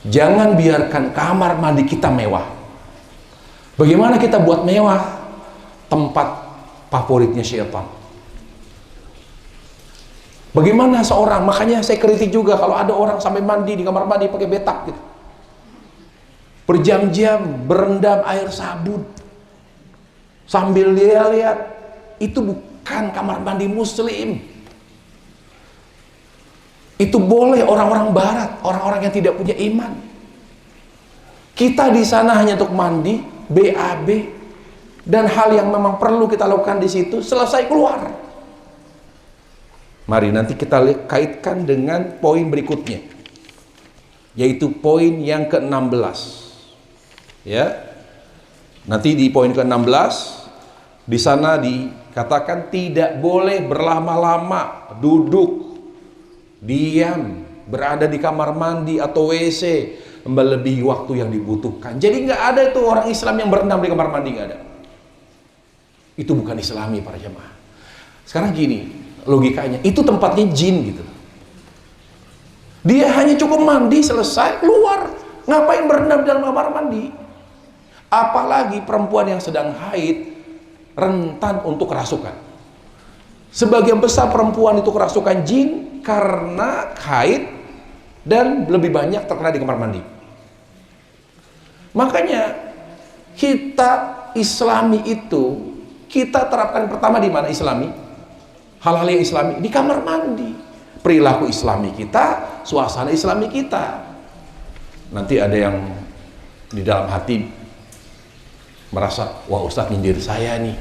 S1: jangan biarkan kamar mandi kita mewah. Bagaimana kita buat mewah? Tempat favoritnya syaitan. Bagaimana seorang, makanya saya kritik juga kalau ada orang sampai mandi di kamar mandi pakai betak gitu, berjam-jam berendam air sabun sambil dia lihat, itu bukan kamar mandi muslim. Itu boleh orang-orang barat, orang-orang yang tidak punya iman. Kita di sana hanya untuk mandi, BAB, dan hal yang memang perlu kita lakukan di situ, selesai keluar. Mari nanti kita kaitkan dengan poin berikutnya, yaitu poin yang ke-16. Ya. Nanti di poin ke-16 di sana dikatakan tidak boleh berlama-lama duduk, diam, berada di kamar mandi atau WC melebihi waktu yang dibutuhkan. Jadi nggak ada itu orang Islam yang berendam di kamar mandi, nggak ada. Itu bukan Islami para jemaah. Sekarang gini logikanya, itu tempatnya jin gitu. Dia hanya cukup mandi selesai keluar, ngapain berendam dalam kamar mandi? Apalagi perempuan yang sedang haid, rentan untuk kerasukan. Sebagian besar perempuan itu kerasukan jin karena haid dan lebih banyak terkena di kamar mandi. Makanya kita Islami itu kita terapkan pertama di mana Islami? Hal-hal yang Islami di kamar mandi. Perilaku Islami kita, suasana Islami kita. Nanti ada yang di dalam hati merasa, wah Ustadz nyindir saya nih.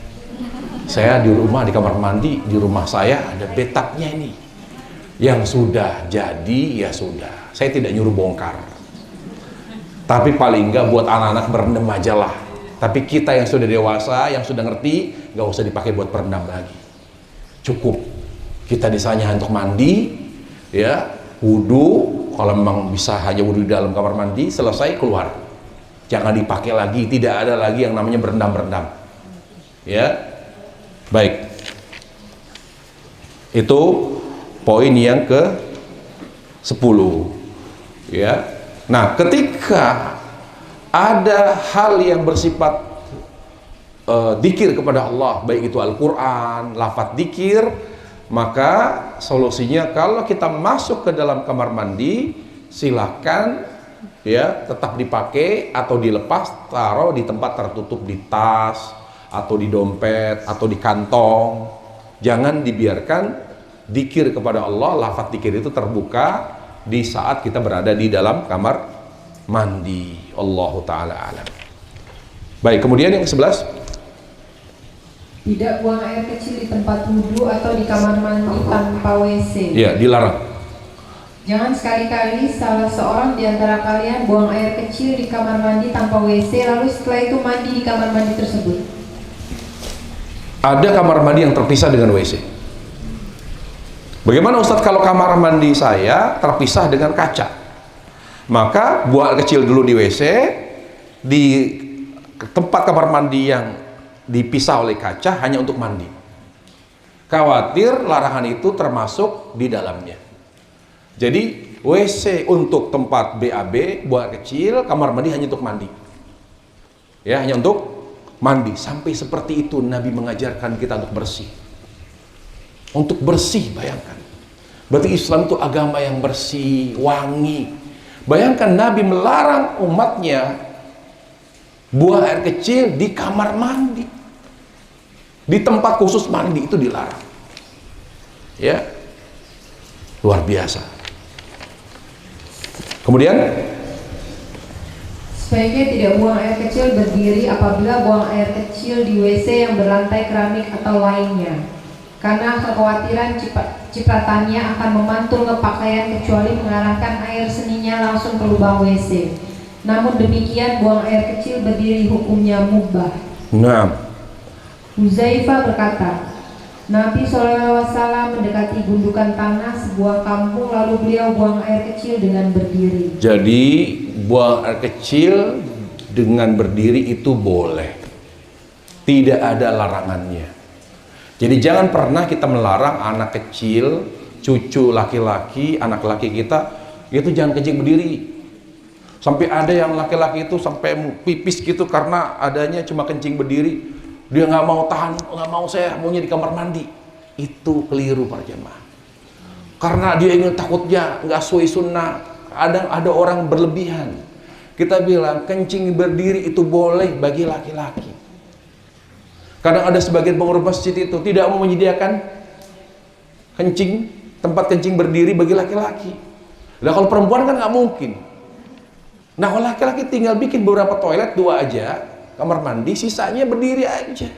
S1: Saya di rumah, di kamar mandi, di rumah saya ada betaknya ini. Yang sudah jadi, ya sudah. Saya tidak nyuruh bongkar. Tapi paling enggak buat anak-anak berendam aja lah. Tapi kita yang sudah dewasa, yang sudah ngerti, nggak usah dipakai buat berendam lagi. Cukup. Kita disanya untuk mandi, ya, wudu. Kalau memang bisa hanya wudu di dalam kamar mandi, selesai keluar. Jangan dipakai lagi. Tidak ada lagi yang namanya berendam-berendam. Ya. Baik, itu poin yang ke-10 ya. Nah, ketika ada hal yang bersifat dzikir kepada Allah, baik itu Al-Quran, lafaz dzikir, maka solusinya kalau kita masuk ke dalam kamar mandi, silakan ya tetap dipakai atau dilepas, taruh di tempat tertutup, di tas atau di dompet atau di kantong. Jangan dibiarkan dzikir kepada Allah, lafaz dzikir itu terbuka di saat kita berada di dalam kamar mandi. Allahu ta'ala alam. Baik, kemudian yang ke-11,
S2: tidak buang air kecil di tempat wudhu atau di kamar mandi tanpa WC.
S1: ya, dilarang.
S2: Jangan sekali-kali salah seorang di antara kalian buang air kecil di kamar mandi tanpa WC, lalu setelah itu mandi di kamar mandi tersebut.
S1: Ada kamar mandi yang terpisah dengan WC. Bagaimana Ustadz kalau kamar mandi saya terpisah dengan kaca? Maka buang air kecil dulu di WC, di tempat kamar mandi yang dipisah oleh kaca hanya untuk mandi. Khawatir larangan itu termasuk di dalamnya. Jadi WC untuk tempat BAB, buang air kecil, kamar mandi hanya untuk mandi. Ya, hanya untuk mandi. Sampai seperti itu Nabi mengajarkan kita untuk bersih. Untuk bersih, bayangkan. Berarti Islam itu agama yang bersih, wangi. Bayangkan Nabi melarang umatnya buang air kecil di kamar mandi. Di tempat khusus mandi itu dilarang. Ya. Luar biasa. Kemudian
S2: Sebaiknya tidak buang air kecil berdiri apabila buang air kecil di WC yang berlantai keramik atau lainnya, karena kekhawatiran cipratannya akan memantul ke pakaian kecuali mengarahkan air seninya langsung ke lubang WC. Namun demikian buang air kecil berdiri hukumnya mubah.
S1: Nah,
S2: Huzaifah berkata, Nabi SAW mendekati gundukan tanah sebuah kampung lalu beliau buang air kecil dengan berdiri.
S1: jadi buang air kecil dengan berdiri itu boleh, tidak ada larangannya. Jadi jangan pernah kita melarang anak kecil, cucu laki-laki, anak laki kita itu jangan kencing berdiri. Sampai ada yang laki-laki itu sampai pipis gitu karena adanya cuma kencing berdiri, dia nggak mau tahan, nggak mau, saya maunya di kamar mandi. Itu keliru para jemaah, karena dia ingin, takutnya nggak sesuai sunnah. Ada orang berlebihan. Kita bilang kencing berdiri itu boleh bagi laki-laki. Kadang ada sebagian pengurus masjid itu tidak mau menyediakan tempat kencing berdiri bagi laki-laki. Nah kalau perempuan kan nggak mungkin. Nah kalau laki-laki tinggal bikin beberapa toilet, 2 aja, kamar mandi, sisanya berdiri aja.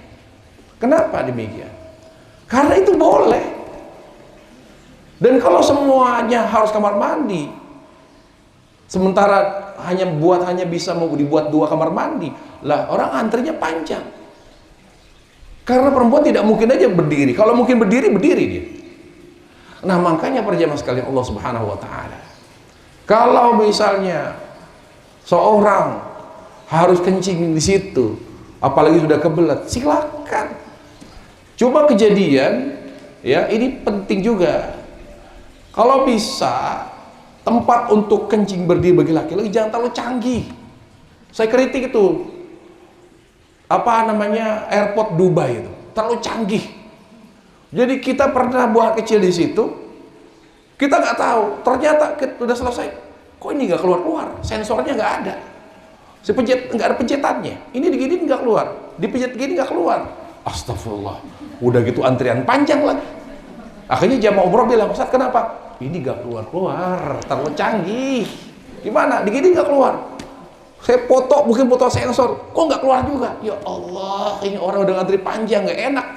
S1: Kenapa demikian? Karena itu boleh. Dan kalau semuanya harus kamar mandi, sementara hanya bisa mau dibuat 2 kamar mandi, lah orang antrinya panjang. Karena perempuan tidak mungkin aja berdiri. Kalau mungkin berdiri dia. Nah makanya para jemaah sekalian Allah Subhanahu wa taala, kalau misalnya seorang harus kencing di situ, apalagi sudah kebelet, silakan. Cuma kejadian, ya ini penting juga. Kalau bisa tempat untuk kencing berdiri bagi laki-laki jangan terlalu canggih. Saya kritik itu airport Dubai itu terlalu canggih. Jadi kita pernah buang kecil di situ, kita nggak tahu, ternyata sudah selesai, kok ini nggak keluar, sensornya nggak ada, nggak ada pencetannya, ini digini nggak keluar, dipencet gini nggak keluar, astagfirullah, udah gitu antrian panjang lagi. Akhirnya jamaah umroh bilang, Ustaz kenapa? Ini nggak keluar, terlalu canggih, gimana? Digini nggak keluar. Saya foto, mungkin foto sensor, kok nggak keluar juga? Ya Allah, ini orang udah ngantri panjang, nggak enak.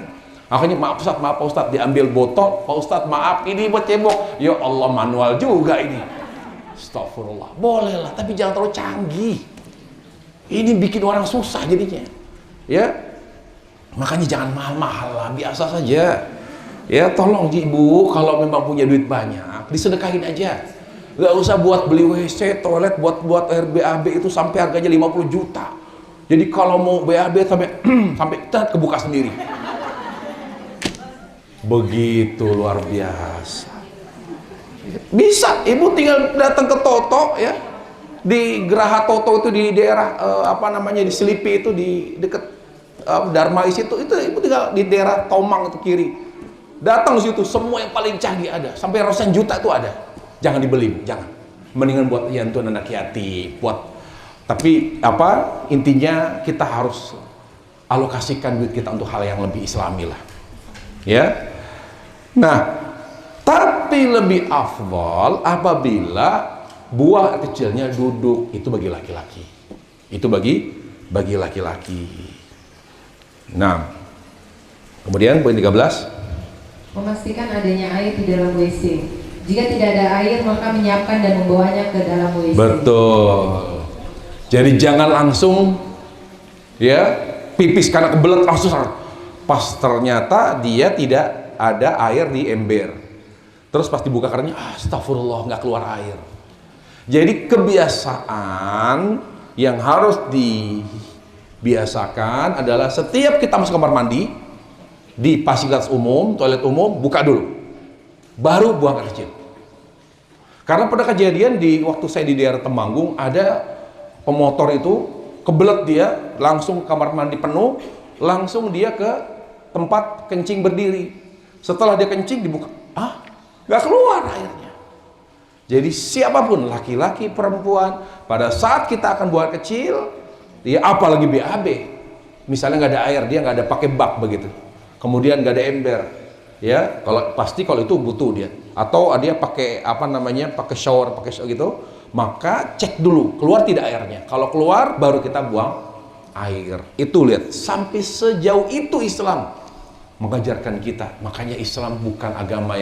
S1: Akhirnya maaf Pak Ustadz, diambil botol, Pak Ustadz maaf, ini buat cebok. Ya Allah, manual juga ini. Astagfirullah, boleh lah, tapi jangan terlalu canggih. Ini bikin orang susah jadinya. Ya, makanya jangan mahal-mahal lah, biasa saja. Ya, tolong Ibu, kalau memang punya duit banyak, disedekahin aja. Gak usah buat beli WC, toilet, buat BAB itu sampai harganya 50 juta. Jadi kalau mau BAB sampai kebuka sendiri. Begitu luar biasa. Bisa, Ibu tinggal datang ke Toto ya. Di Geraha Toto itu di daerah di Selipi itu di dekat Darmais itu Ibu tinggal di daerah Tomang itu kiri. Datang di situ semua yang paling canggih ada, sampai ratusan juta itu ada. Jangan dibeli, jangan. Mendingan buat yantuan anak yatim, tapi intinya kita harus alokasikan duit kita untuk hal yang lebih islami lah. Ya. Nah, tapi lebih afdal apabila buah kecilnya duduk, itu bagi laki-laki. Itu bagi laki-laki. Nah, kemudian poin 13,
S2: memastikan adanya air di dalam WC. Jika tidak ada air, maka menyiapkan dan membawanya ke dalam WC.
S1: Betul. Jadi jangan langsung ya pipis karena kebelet langsung. Pas ternyata dia tidak ada air di ember. Terus pas dibuka kerannya, astagfirullah, nggak keluar air. Jadi kebiasaan yang harus dibiasakan adalah setiap kita masuk kamar mandi, di fasilitas umum, toilet umum, buka dulu, baru buang air kecil. Karena pada kejadian waktu saya di daerah Temanggung, ada pemotor itu kebelet, dia langsung kamar mandi penuh, langsung dia ke tempat kencing berdiri. Setelah dia kencing dibuka, nggak keluar airnya. Jadi siapapun, laki-laki, perempuan, pada saat kita akan buang air kecil, dia apalagi BAB, misalnya nggak ada air, dia nggak ada pakai bak begitu. Kemudian nggak ada ember, ya kalau itu butuh dia, atau dia pakai pakai shower gitu, maka cek dulu keluar tidak airnya. Kalau keluar baru kita buang air. Itu lihat, sampai sejauh itu Islam mengajarkan kita. Makanya Islam bukan agama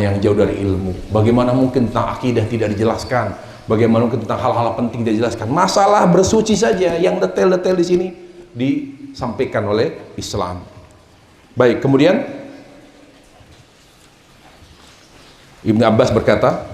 S1: yang jauh dari ilmu. Bagaimana mungkin tentang akidah tidak dijelaskan, bagaimana tentang hal-hal penting dia jelaskan. Masalah bersuci saja, yang detail-detail di sini disampaikan oleh Islam. Baik, kemudian Ibnu Abbas berkata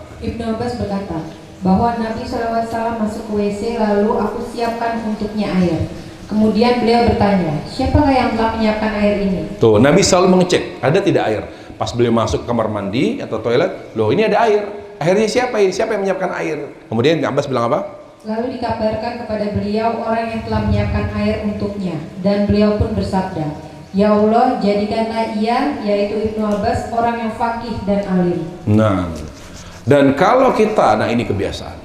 S2: bahwa Nabi SAW masuk ke WC, lalu aku siapkan untuknya air. Kemudian beliau bertanya, siapakah yang telah menyiapkan air ini?
S1: Tuh, Nabi selalu mengecek, ada tidak air. Pas beliau masuk ke kamar mandi atau toilet, loh ini ada air. Akhirnya siapa ini? Siapa yang menyiapkan air? Kemudian Ibnu Abbas bilang apa?
S2: Lalu dikabarkan kepada beliau orang yang telah menyiapkan air untuknya. Dan beliau pun bersabda, ya Allah, jadikanlah ia, yaitu Ibnu Abbas, orang yang faqih dan alim.
S1: Nah, dan kalau kita, nah ini kebiasaan,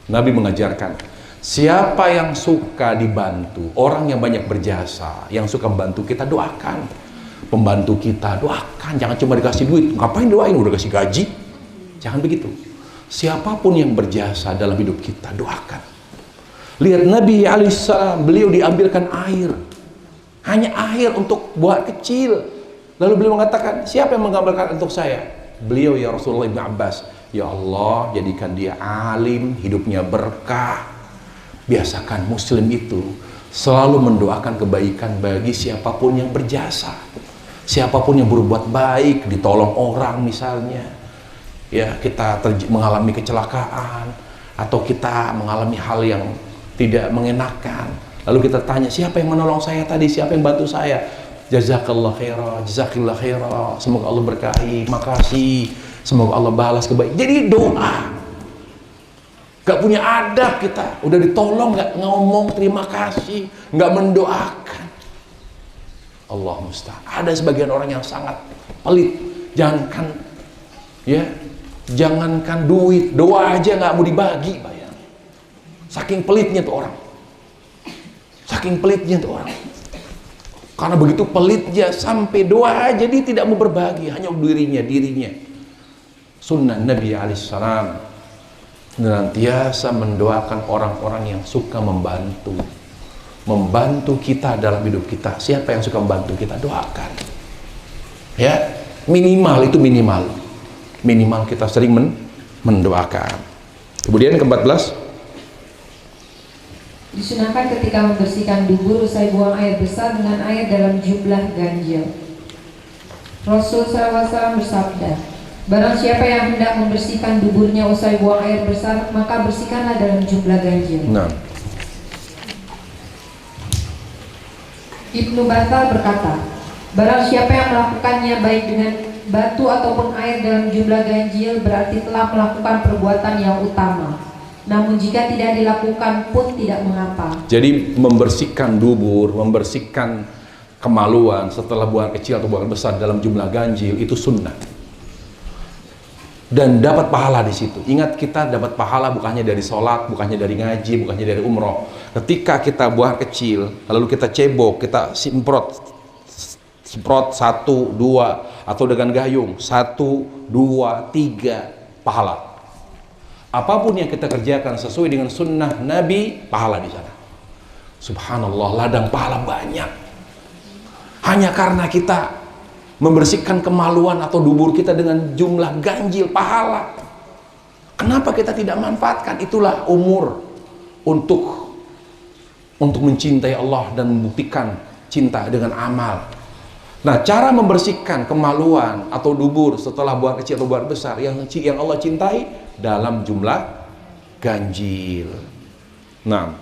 S1: Nabi mengajarkan, siapa yang suka dibantu, orang yang banyak berjasa, yang suka membantu kita, doakan. Pembantu kita, doakan. Jangan cuma dikasih duit, ngapain doain, udah kasih gaji. Jangan begitu. Siapapun yang berjasa dalam hidup kita, doakan. Lihat Nabi alaihissalam, beliau diambilkan air, hanya air untuk buah kecil. Lalu beliau mengatakan, siapa yang mengambilkan untuk saya? Beliau, ya Rasulullah. Ibnu Abbas, ya Allah, jadikan dia alim, hidupnya berkah. Biasakan muslim itu selalu mendoakan kebaikan bagi siapapun yang berjasa, siapapun yang berbuat baik, ditolong orang misalnya, ya kita mengalami kecelakaan atau kita mengalami hal yang tidak mengenakan, lalu kita tanya, siapa yang menolong saya tadi, siapa yang bantu saya? Jazakallah khairah, jazakillah khairah, semoga Allah berkahi, makasih, semoga Allah balas kebaikan. Jadi doa. Gak punya adab kita, udah ditolong gak ngomong terima kasih, gak mendoakan. Allah musta'an. Ada sebagian orang yang sangat pelit. Jangankan duit, doa aja gak mau dibagi, bayang. Saking pelitnya tuh orang. Saking pelitnya tuh orang. Karena begitu pelitnya, sampai doa aja dia tidak mau berbagi, hanya dirinya. Sunnah Nabi alaihissalam senantiasa mendoakan orang-orang yang suka membantu kita dalam hidup kita. Siapa yang suka membantu kita, doakan. Ya, minimal kita sering mendoakan. Kemudian ke-14,
S2: disunahkan ketika membersihkan dubur usai buang air besar dengan air dalam jumlah ganjil. Rasul SAW bersabda, barang siapa yang hendak membersihkan duburnya usai buang air besar, maka bersihkanlah dalam jumlah ganjil.
S1: Nah.
S2: Ibnu Battal berkata, barang siapa yang melakukannya baik dengan batu ataupun air dalam jumlah ganjil, berarti telah melakukan perbuatan yang utama. Namun jika tidak dilakukan pun tidak mengapa. Jadi
S1: membersihkan dubur, membersihkan kemaluan setelah buang kecil atau buang besar dalam jumlah ganjil itu sunnah. Dan dapat pahala di situ. Ingat, kita dapat pahala bukannya dari sholat, bukannya dari ngaji, bukannya dari umroh. Ketika kita buang kecil, lalu kita cebok, kita semprot 1, 2, atau dengan gayung 1, 2, 3, pahala. Apapun yang kita kerjakan sesuai dengan sunnah Nabi, pahala di sana. Subhanallah, ladang pahala banyak. Hanya karena kita membersihkan kemaluan atau dubur kita dengan jumlah ganjil, pahala. Kenapa kita tidak manfaatkan? Itulah umur untuk mencintai Allah dan membuktikan cinta dengan amal. Nah, cara membersihkan kemaluan atau dubur setelah buang kecil atau buang besar yang Allah cintai dalam jumlah ganjil. Nah,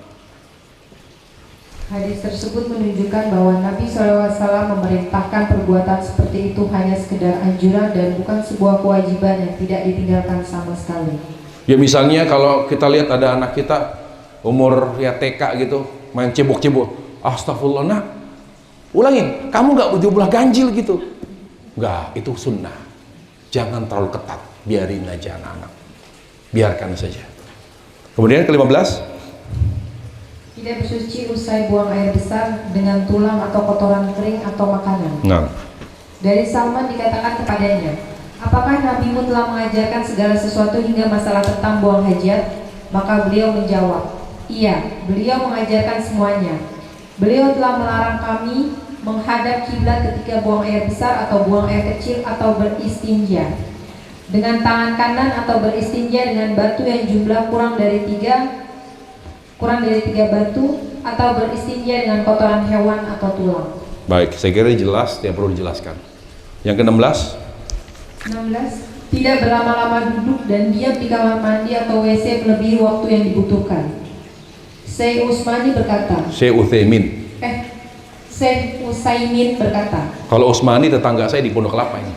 S2: hadis tersebut menunjukkan bahwa Nabi SAW memerintahkan perbuatan seperti itu hanya sekedar anjuran dan bukan sebuah kewajiban yang tidak ditinggalkan sama sekali.
S1: Ya misalnya kalau kita lihat ada anak kita umur ya TK gitu, main cebok-cebok, astagfirullah nak, ulangin, kamu gak jumlah ganjil gitu. Enggak, itu sunnah. Jangan terlalu ketat, biarin aja anak-anak, biarkan saja. Kemudian ke-15,
S2: tidak bersuci usai buang air besar dengan tulang atau kotoran kering atau makanan.
S1: Nah.
S2: Dari Salman dikatakan kepadanya, apakah Nabimu telah mengajarkan segala sesuatu hingga masalah tentang buang hajat? Maka beliau menjawab, iya, beliau mengajarkan semuanya. Beliau telah melarang kami menghadap kiblat ketika buang air besar atau buang air kecil atau beristinja. dengan tangan kanan atau beristinja dengan batu yang jumlah kurang dari tiga batu, atau beristinja dengan kotoran hewan atau tulang.
S1: Baik, saya kira jelas, tidak perlu dijelaskan. Yang ke-16,
S2: 16. Tidak berlama-lama duduk dan diam di kamar mandi atau WC melebihi waktu yang dibutuhkan. Syekh Usmani berkata.
S1: Syekh
S2: Utsaimin berkata.
S1: Kalau Usmani tetangga saya di Pondok Kelapa ini.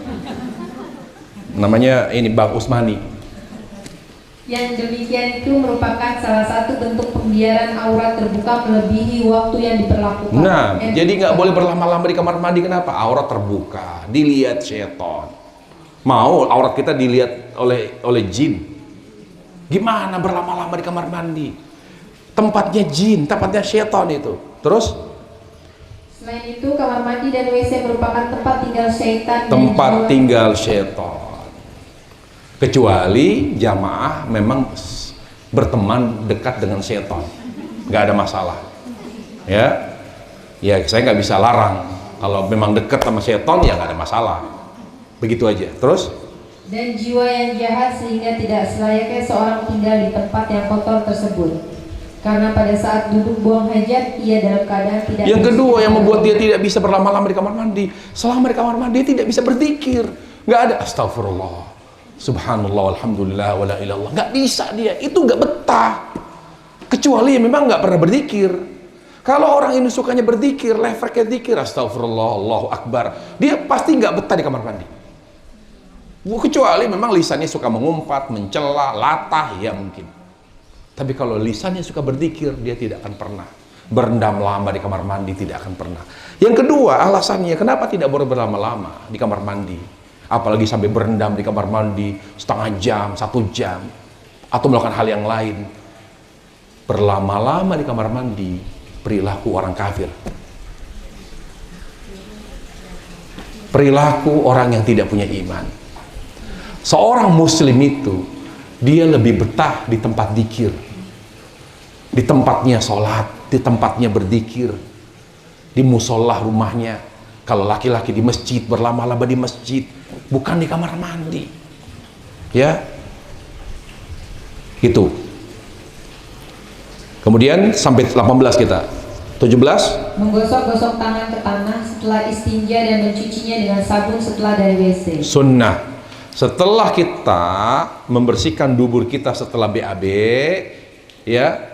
S1: Namanya ini Bang Usmani.
S2: Yang demikian itu merupakan salah satu bentuk pembiaran aurat terbuka melebihi waktu yang diberlakukan.
S1: Nah, jadi nggak boleh berlama-lama di kamar mandi. Kenapa? Aurat terbuka, dilihat setan. Mau aurat kita dilihat oleh jin? Gimana berlama-lama di kamar mandi? Tempatnya jin, tempatnya setan itu. Terus?
S2: Selain itu, kamar mandi dan WC merupakan tempat tinggal setan.
S1: Tempat tinggal setan. Kecuali jamaah memang berteman dekat dengan setan, nggak ada masalah. Ya, saya nggak bisa larang. Kalau memang dekat sama setan ya nggak ada masalah. Begitu aja. Terus?
S2: Dan jiwa yang jahat sehingga tidak selayaknya seorang tinggal di tempat yang kotor tersebut. Karena pada saat duduk buang hajat, ia dalam keadaan tidak.
S1: Yang kedua yang membuat dia tidak bisa berlama-lama di kamar mandi, selama di kamar mandi dia tidak bisa berzikir. Nggak ada astagfirullah, subhanallah, alhamdulillah, wala ilallah. Nggak bisa dia, itu nggak betah. Kecuali memang nggak pernah berzikir. Kalau orang ini sukanya berzikir, levernya zikir, astagfirullah, Allahu akbar, dia pasti nggak betah di kamar mandi. Kecuali memang lisannya suka mengumpat, mencela, latah, ya mungkin. Tapi kalau lisannya suka berzikir, dia tidak akan pernah berendam lama di kamar mandi, tidak akan pernah. Yang kedua, alasannya kenapa tidak boleh berlama-lama di kamar mandi, apalagi sampai berendam di kamar mandi setengah jam, 1 jam, atau melakukan hal yang lain. Berlama-lama di kamar mandi perilaku orang kafir, perilaku orang yang tidak punya iman. Seorang muslim itu dia lebih betah di tempat zikir, di tempatnya sholat, di tempatnya berzikir, di musola rumahnya. Kalau laki-laki di masjid, berlama-lama di masjid, bukan di kamar mandi. Ya, itu. Kemudian sampai 18 kita. 17.
S2: Menggosok-gosok tangan ke tanah setelah istinja dan mencucinya dengan sabun setelah dari WC.
S1: Sunnah. Setelah kita membersihkan dubur kita setelah BAB, ya,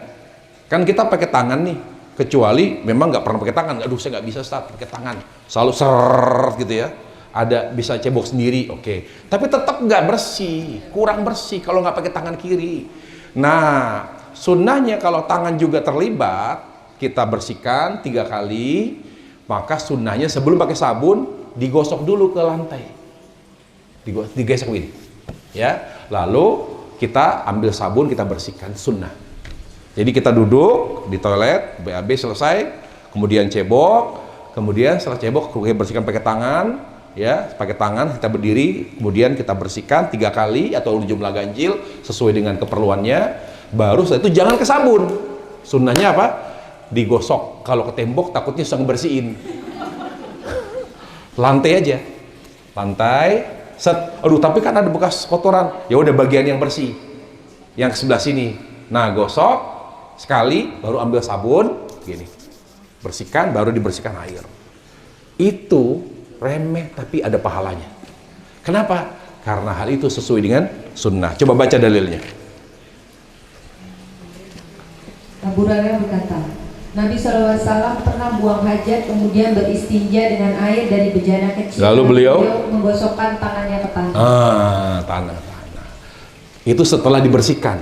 S1: kan kita pakai tangan nih. Kecuali memang nggak pernah pakai tangan. Aduh, saya nggak bisa pakai tangan. Selalu seret gitu ya. Ada bisa cebok sendiri, oke. Tapi tetap nggak bersih, kurang bersih kalau nggak pakai tangan kiri. Nah, sunnahnya kalau tangan juga terlibat, kita bersihkan 3 kali. Maka sunnahnya sebelum pakai sabun digosok dulu ke lantai. Digesekin, ya. Lalu kita ambil sabun, kita bersihkan, sunnah. Jadi kita duduk di toilet, BAB selesai, kemudian cebok, kemudian setelah cebok kita bersihkan pakai tangan, ya, pakai tangan kita berdiri, kemudian kita bersihkan 3 kali atau jumlah ganjil sesuai dengan keperluannya. Baru setelah itu jangan ke sabun. Sunnahnya apa? Digosok. Kalau ke tembok takutnya susah ngebersihin. Lantai aja, lantai. Set, aduh tapi kan ada bekas kotoran, ya udah bagian yang bersih, yang sebelah sini. Nah, gosok sekali, baru ambil sabun, gini, bersihkan, baru dibersihkan air. Itu remeh tapi ada pahalanya. Kenapa? Karena hal itu sesuai dengan sunnah. Coba baca dalilnya.
S2: Abu Hurairah berkata, Nabi SAW pernah buang hajat kemudian beristinja dengan air dari bejana kecil.
S1: Lalu beliau
S2: menggosokkan tangannya ke tanah.
S1: Tanah. Itu setelah dibersihkan.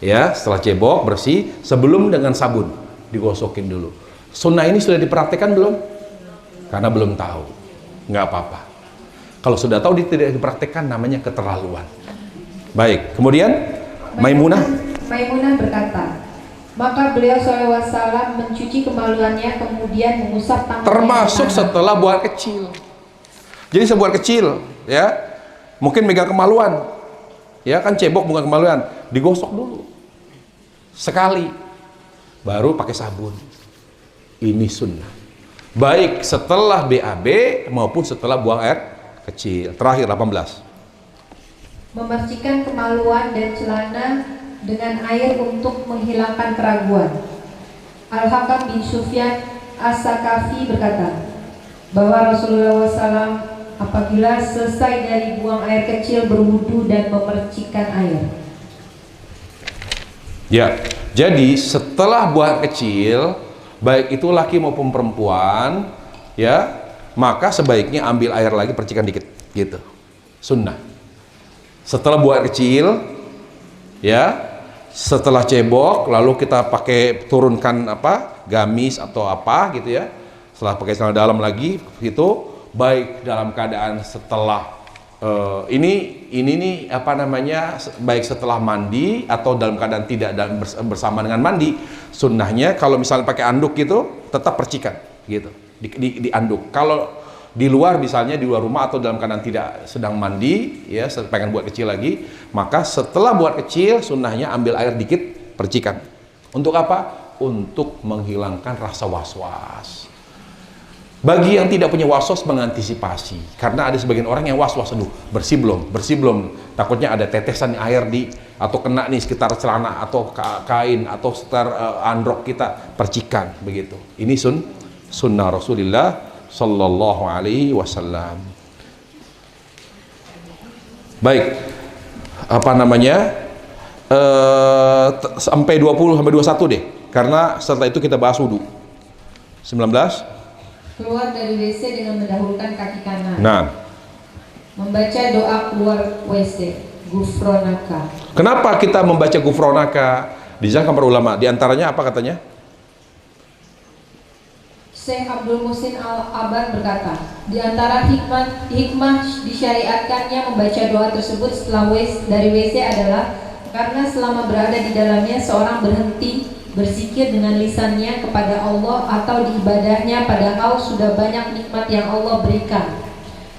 S1: Ya, setelah cebok bersih, sebelum dengan sabun digosokin dulu. Sunnah ini sudah dipraktekkan belum? Karena belum tahu, nggak apa-apa. Kalau sudah tahu tidak dipraktekkan namanya keterlaluan. Baik, kemudian Maimunah
S2: berkata, maka beliau SAW mencuci kemaluannya kemudian mengusap tangannya.
S1: Termasuk setelah buang kecil. Jadi sebuah kecil, ya, mungkin megang kemaluan, ya kan cebok bukan kemaluan, digosok dulu sekali, baru pakai sabun. Ini sunnah. Baik setelah BAB maupun setelah buang air kecil. Terakhir 18.
S2: memercikan kemaluan dan celana dengan air untuk menghilangkan keraguan. Al-Hakam bin Sufyan As-Sakafi berkata bahwa Rasulullah SAW apabila selesai dari buang air kecil berwudu dan memercikan air.
S1: Ya, jadi setelah buang air kecil, baik itu laki maupun perempuan, ya, maka sebaiknya ambil air lagi, percikan dikit, gitu. Sunnah. Setelah buang air kecil, ya, setelah cebok, lalu kita pakai turunkan apa, gamis atau apa, gitu ya. Setelah pakai celana dalam lagi, itu baik dalam keadaan setelah ini nih apa namanya, baik setelah mandi atau dalam keadaan tidak bersama dengan mandi. Sunnahnya kalau misalnya pakai anduk gitu tetap percikan gitu di anduk. Kalau di luar, misalnya di luar rumah atau dalam keadaan tidak sedang mandi, ya pengen buat kecil lagi, maka setelah buat kecil sunnahnya ambil air dikit, percikan. Untuk apa? Untuk menghilangkan rasa was-was. Bagi yang tidak punya was-was, mengantisipasi, karena ada sebagian orang yang was-was, aduh bersih belum, takutnya ada tetesan air di atau kena nih sekitar celana atau kain atau sekitar androk kita, percikan begitu. Ini sunnah Rasulullah Sallallahu Alaihi Wasallam. Baik, apa namanya, sampai 20 sampai 21 deh, karena setelah itu kita bahas wudu. 19.
S2: Keluar dari WC dengan mendahulukan kaki kanan.
S1: Nah,
S2: membaca doa keluar WC, Gufronaka.
S1: kenapa kita membaca Gufronaka? Dijelaskan para ulama. Di antaranya apa katanya?
S2: Syekh Abdul Muhsin Al-Aban berkata, di antara hikmah disyariatkannya membaca doa tersebut setelah dari WC adalah karena selama berada di dalamnya seorang berhenti berzikir dengan lisannya kepada Allah atau di ibadahnya, padahal sudah banyak nikmat yang Allah berikan.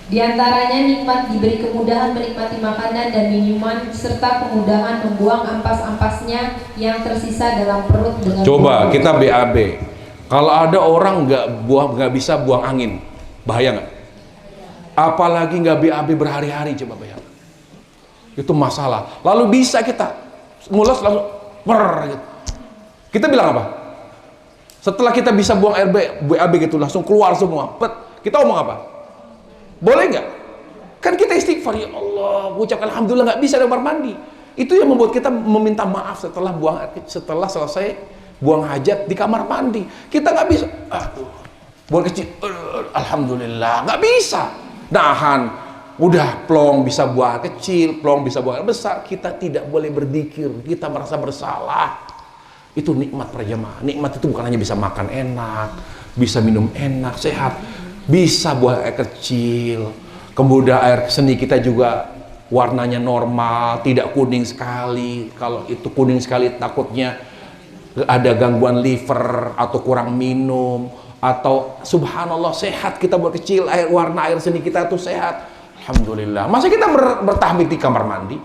S2: Di antaranya nikmat diberi kemudahan menikmati makanan dan minuman serta kemudahan membuang ampas-ampasnya yang tersisa dalam perut dengan
S1: Coba kita BAB. Kalau ada orang nggak bisa buang angin, bahaya nggak? Apalagi nggak BAB berhari-hari, coba bayangkan. Itu masalah. Lalu bisa kita ngulas langsung gitu. Kita bilang apa? Setelah kita bisa buang air BAB gitu langsung keluar semua, kita ngomong apa? Boleh nggak? Kan kita istighfar, ya Allah, ucapkan alhamdulillah, nggak bisa ada kamar mandi. Itu yang membuat kita meminta maaf setelah setelah selesai buang hajat di kamar mandi. Kita nggak bisa, aduh, buang kecil, alhamdulillah, nggak bisa. Nahan, udah plong bisa buang kecil, plong bisa buang besar. Kita tidak boleh berzikir, kita merasa bersalah. Itu nikmat para jamaah. Nikmat itu bukan hanya bisa makan enak, bisa minum enak, sehat, bisa buang air kecil. Kemudian air seni kita juga warnanya normal, tidak kuning sekali. Kalau itu kuning sekali takutnya ada gangguan liver atau kurang minum, atau subhanallah sehat kita buat kecil, warna air seni kita tuh sehat. Alhamdulillah. Masa kita bertahmid di kamar mandi?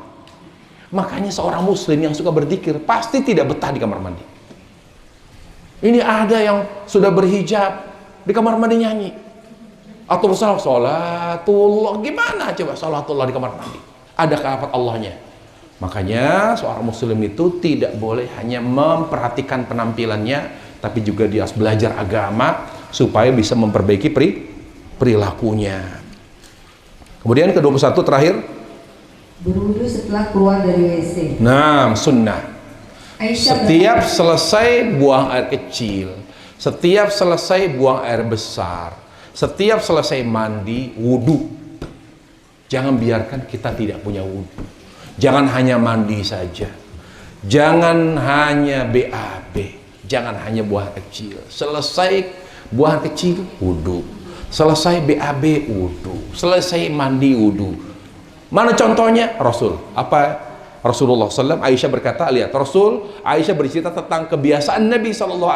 S1: Makanya seorang muslim yang suka berzikir pasti tidak betah di kamar mandi. Ini ada yang sudah berhijab di kamar mandi nyanyi atau sholatullah, gimana coba sholatullah di kamar mandi? Ada kafat Allahnya. Makanya seorang muslim itu tidak boleh hanya memperhatikan penampilannya, tapi juga dia harus belajar agama supaya bisa memperbaiki perilakunya. Kemudian ke-21 terakhir,
S2: berwudu setelah keluar dari WC.
S1: nah, sunnah. Setiap selesai buang air kecil, setiap selesai buang air besar, setiap selesai mandi, wudu. Jangan biarkan kita tidak punya wudu. Jangan hanya mandi saja. Jangan hanya BAB. Jangan hanya buang air kecil. Selesai buang air kecil, wudu. Selesai BAB, wudu. Selesai mandi, wudu. Mana contohnya? Rasul. Apa Rasulullah SAW? Aisyah berkata, lihat Aisyah bercerita tentang kebiasaan Nabi SAW,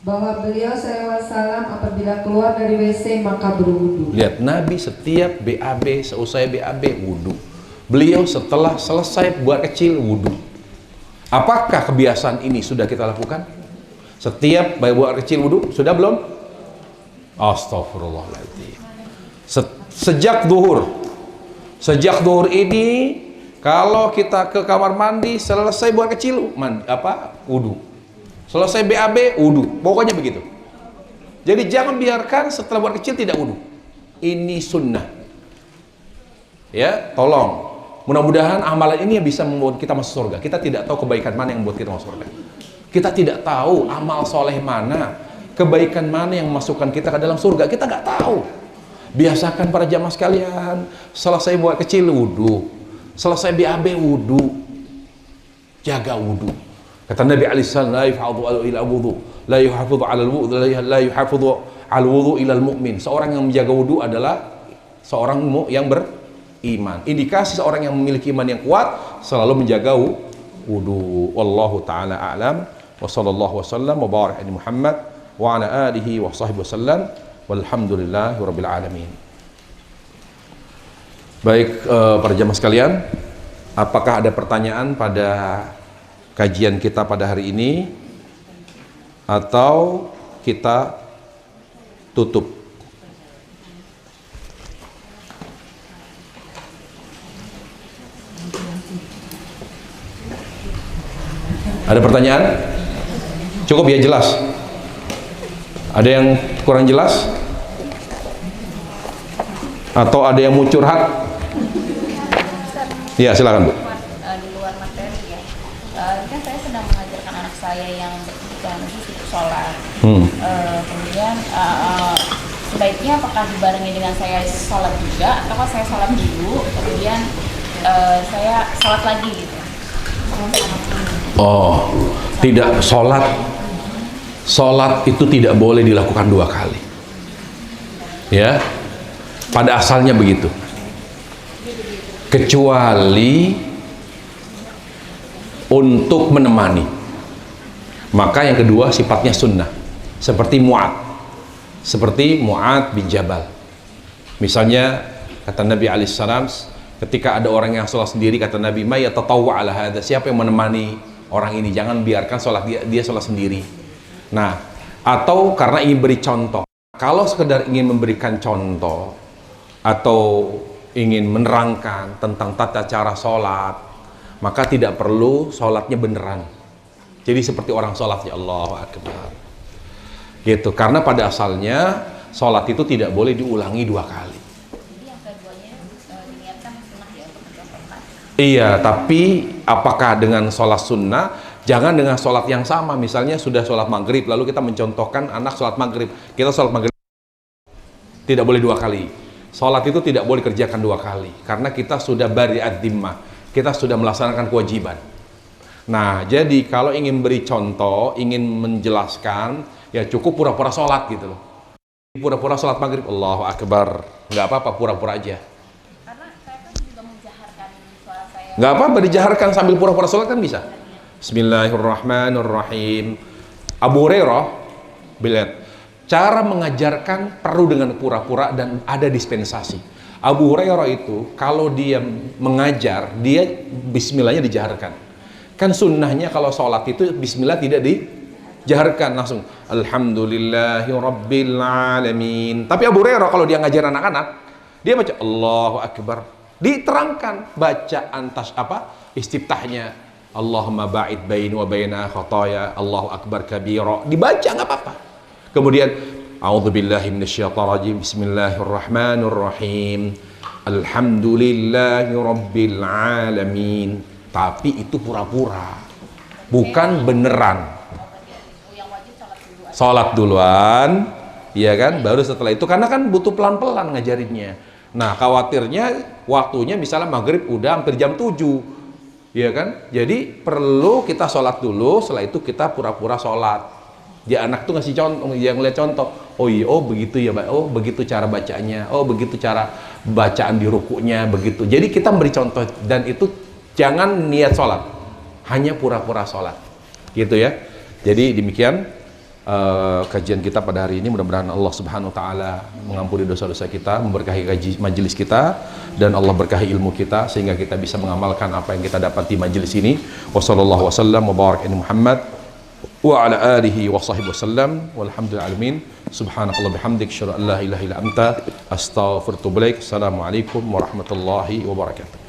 S2: bahwa beliau SAW apabila keluar dari WC maka berwudu.
S1: Lihat, Nabi setiap BAB, seusai BAB, wudu. Beliau setelah selesai buat kecil, wudu. Apakah kebiasaan ini sudah kita lakukan? Setiap buat kecil wudu, sudah belum? Astagfirullahaladzim. Sejak duhur Sejak duhur ini, kalau kita ke kamar mandi, selesai buang kecil, wudu. Selesai BAB, wudu. Pokoknya begitu. Jadi jangan biarkan setelah buang kecil tidak wudu. Ini sunnah. Ya, tolong. Mudah-mudahan amalan ini yang bisa membuat kita masuk surga. Kita tidak tahu kebaikan mana yang membuat kita masuk surga. Kita tidak tahu amal soleh mana, kebaikan mana yang memasukkan kita ke dalam surga. Kita nggak tahu. Biasakan para jamaah sekalian, selesai buat kecil wudu, selesai BAB wudu, jaga wudu. Kata Nabi alaihissalam, la yuhafidhu ila wudu, la yuhafidhu ala wudu, la yuhafidhu al wudu ila mu'min. Seorang yang menjaga wudu adalah seorang yang beriman. Indikasi seorang yang memiliki iman yang kuat selalu menjaga wudu. Wallahu taala a'lam. Wa sallallahu wasallam wa barik ala Muhammad wa ala alihi wa sahbihi wasallam. Walhamdulillahirabbil alamin. Baik, para jamaah sekalian, apakah ada pertanyaan pada kajian kita pada hari ini atau kita tutup? Ada pertanyaan? Cukup ya, jelas? Ada yang kurang jelas? Atau ada yang mau curhat? Ya, silakan Bu.
S3: Di luar materi ya, kan saya sedang mengajarkan anak saya yang sibuk sholat. Kemudian sebaiknya apakah dibarengi dengan saya sholat juga, atau saya sholat dulu, kemudian saya sholat lagi gitu?
S1: Oh, tidak, sholat itu tidak boleh dilakukan 2 kali. Ya, pada asalnya begitu. Kecuali untuk menemani. Maka yang kedua sifatnya sunnah. Seperti Mu'ad bin Jabal. Misalnya kata Nabi alaihissalam, ketika ada orang yang sholat sendiri, kata Nabi, "Ma yatatawwa ala hadza?" Siapa yang menemani orang ini? Jangan biarkan sholat dia sholat sendiri. Nah, atau karena ingin beri contoh. Kalau sekedar ingin memberikan contoh atau ingin menerangkan tentang tata cara sholat, maka tidak perlu sholatnya beneran. Jadi seperti orang sholat, ya Allahu Akbar gitu. Karena pada asalnya sholat itu tidak boleh diulangi 2 kali.
S3: Jadi yang keduanya diniatkan sunnah ya, untuk mencontohkan.
S1: Iya, tapi apakah dengan sholat sunnah? Jangan dengan sholat yang sama. Misalnya sudah sholat maghrib, lalu kita mencontohkan anak sholat maghrib. Kita sholat maghrib tidak boleh 2 kali. Sholat itu tidak boleh kerjakan 2 kali, karena kita sudah bari'ad dhimmah, kita sudah melaksanakan kewajiban. Nah, jadi kalau ingin beri contoh, ingin menjelaskan, ya cukup pura-pura sholat gitu loh. Pura-pura sholat maghrib, Allahu Akbar, nggak apa-apa, pura-pura aja.
S3: Karena saya kan juga menjaharkan suara saya.
S1: Nggak apa-apa, dijaharkan sambil pura-pura sholat kan bisa. Bismillahirrahmanirrahim. Abu Hurairah bilang, cara mengajarkan perlu dengan pura-pura dan ada dispensasi. Abu Hurairah itu kalau dia mengajar, dia bismillahnya dijaharkan. Kan sunnahnya kalau sholat itu bismillah tidak dijaharkan, langsung alhamdulillahi rabbil alamin. Tapi Abu Hurairah kalau dia ngajar anak-anak, dia baca Allahu Akbar, diterangkan bacaan istiftahnya, Allahumma ba'id baini wa baina khataya, Allahu Akbar kabira, dibaca nggak apa-apa. Kemudian a'udzubillahi minasyaitonirrajim, bismillahirrahmanirrahim, alhamdulillahi rabbil alamin. Tapi itu pura-pura, bukan beneran. Sholat duluan, iya kan, baru setelah itu, karena kan butuh pelan-pelan ngajarinnya. Nah, khawatirnya waktunya misalnya maghrib udah hampir jam 7, iya kan, jadi perlu kita sholat dulu, setelah itu kita pura-pura sholat. Dia anak tuh ngasih contoh, yang ngeliat contoh, oh iya, oh begitu ya, oh begitu cara bacanya, oh begitu cara bacaan di rukunya, begitu. Jadi kita beri contoh, dan itu jangan niat sholat, hanya pura-pura sholat, gitu ya. Jadi demikian kajian kita pada hari ini. Mudah-mudahan Allah Subhanahu Wa Taala mengampuni dosa-dosa kita, memberkahi majelis kita, dan Allah berkahi ilmu kita sehingga kita bisa mengamalkan apa yang kita dapat di majelis ini. Wassallallahu wasallam wa barak ala Muhammad wa ala alihi wa sahbihi wasallam walhamdulillahi alamin. Subhanakallah bihamdik, asyhadu an la ilaha illa anta, astaghfiruka wa atubu ilaik. Assalamualaikum warahmatullahi wabarakatuh.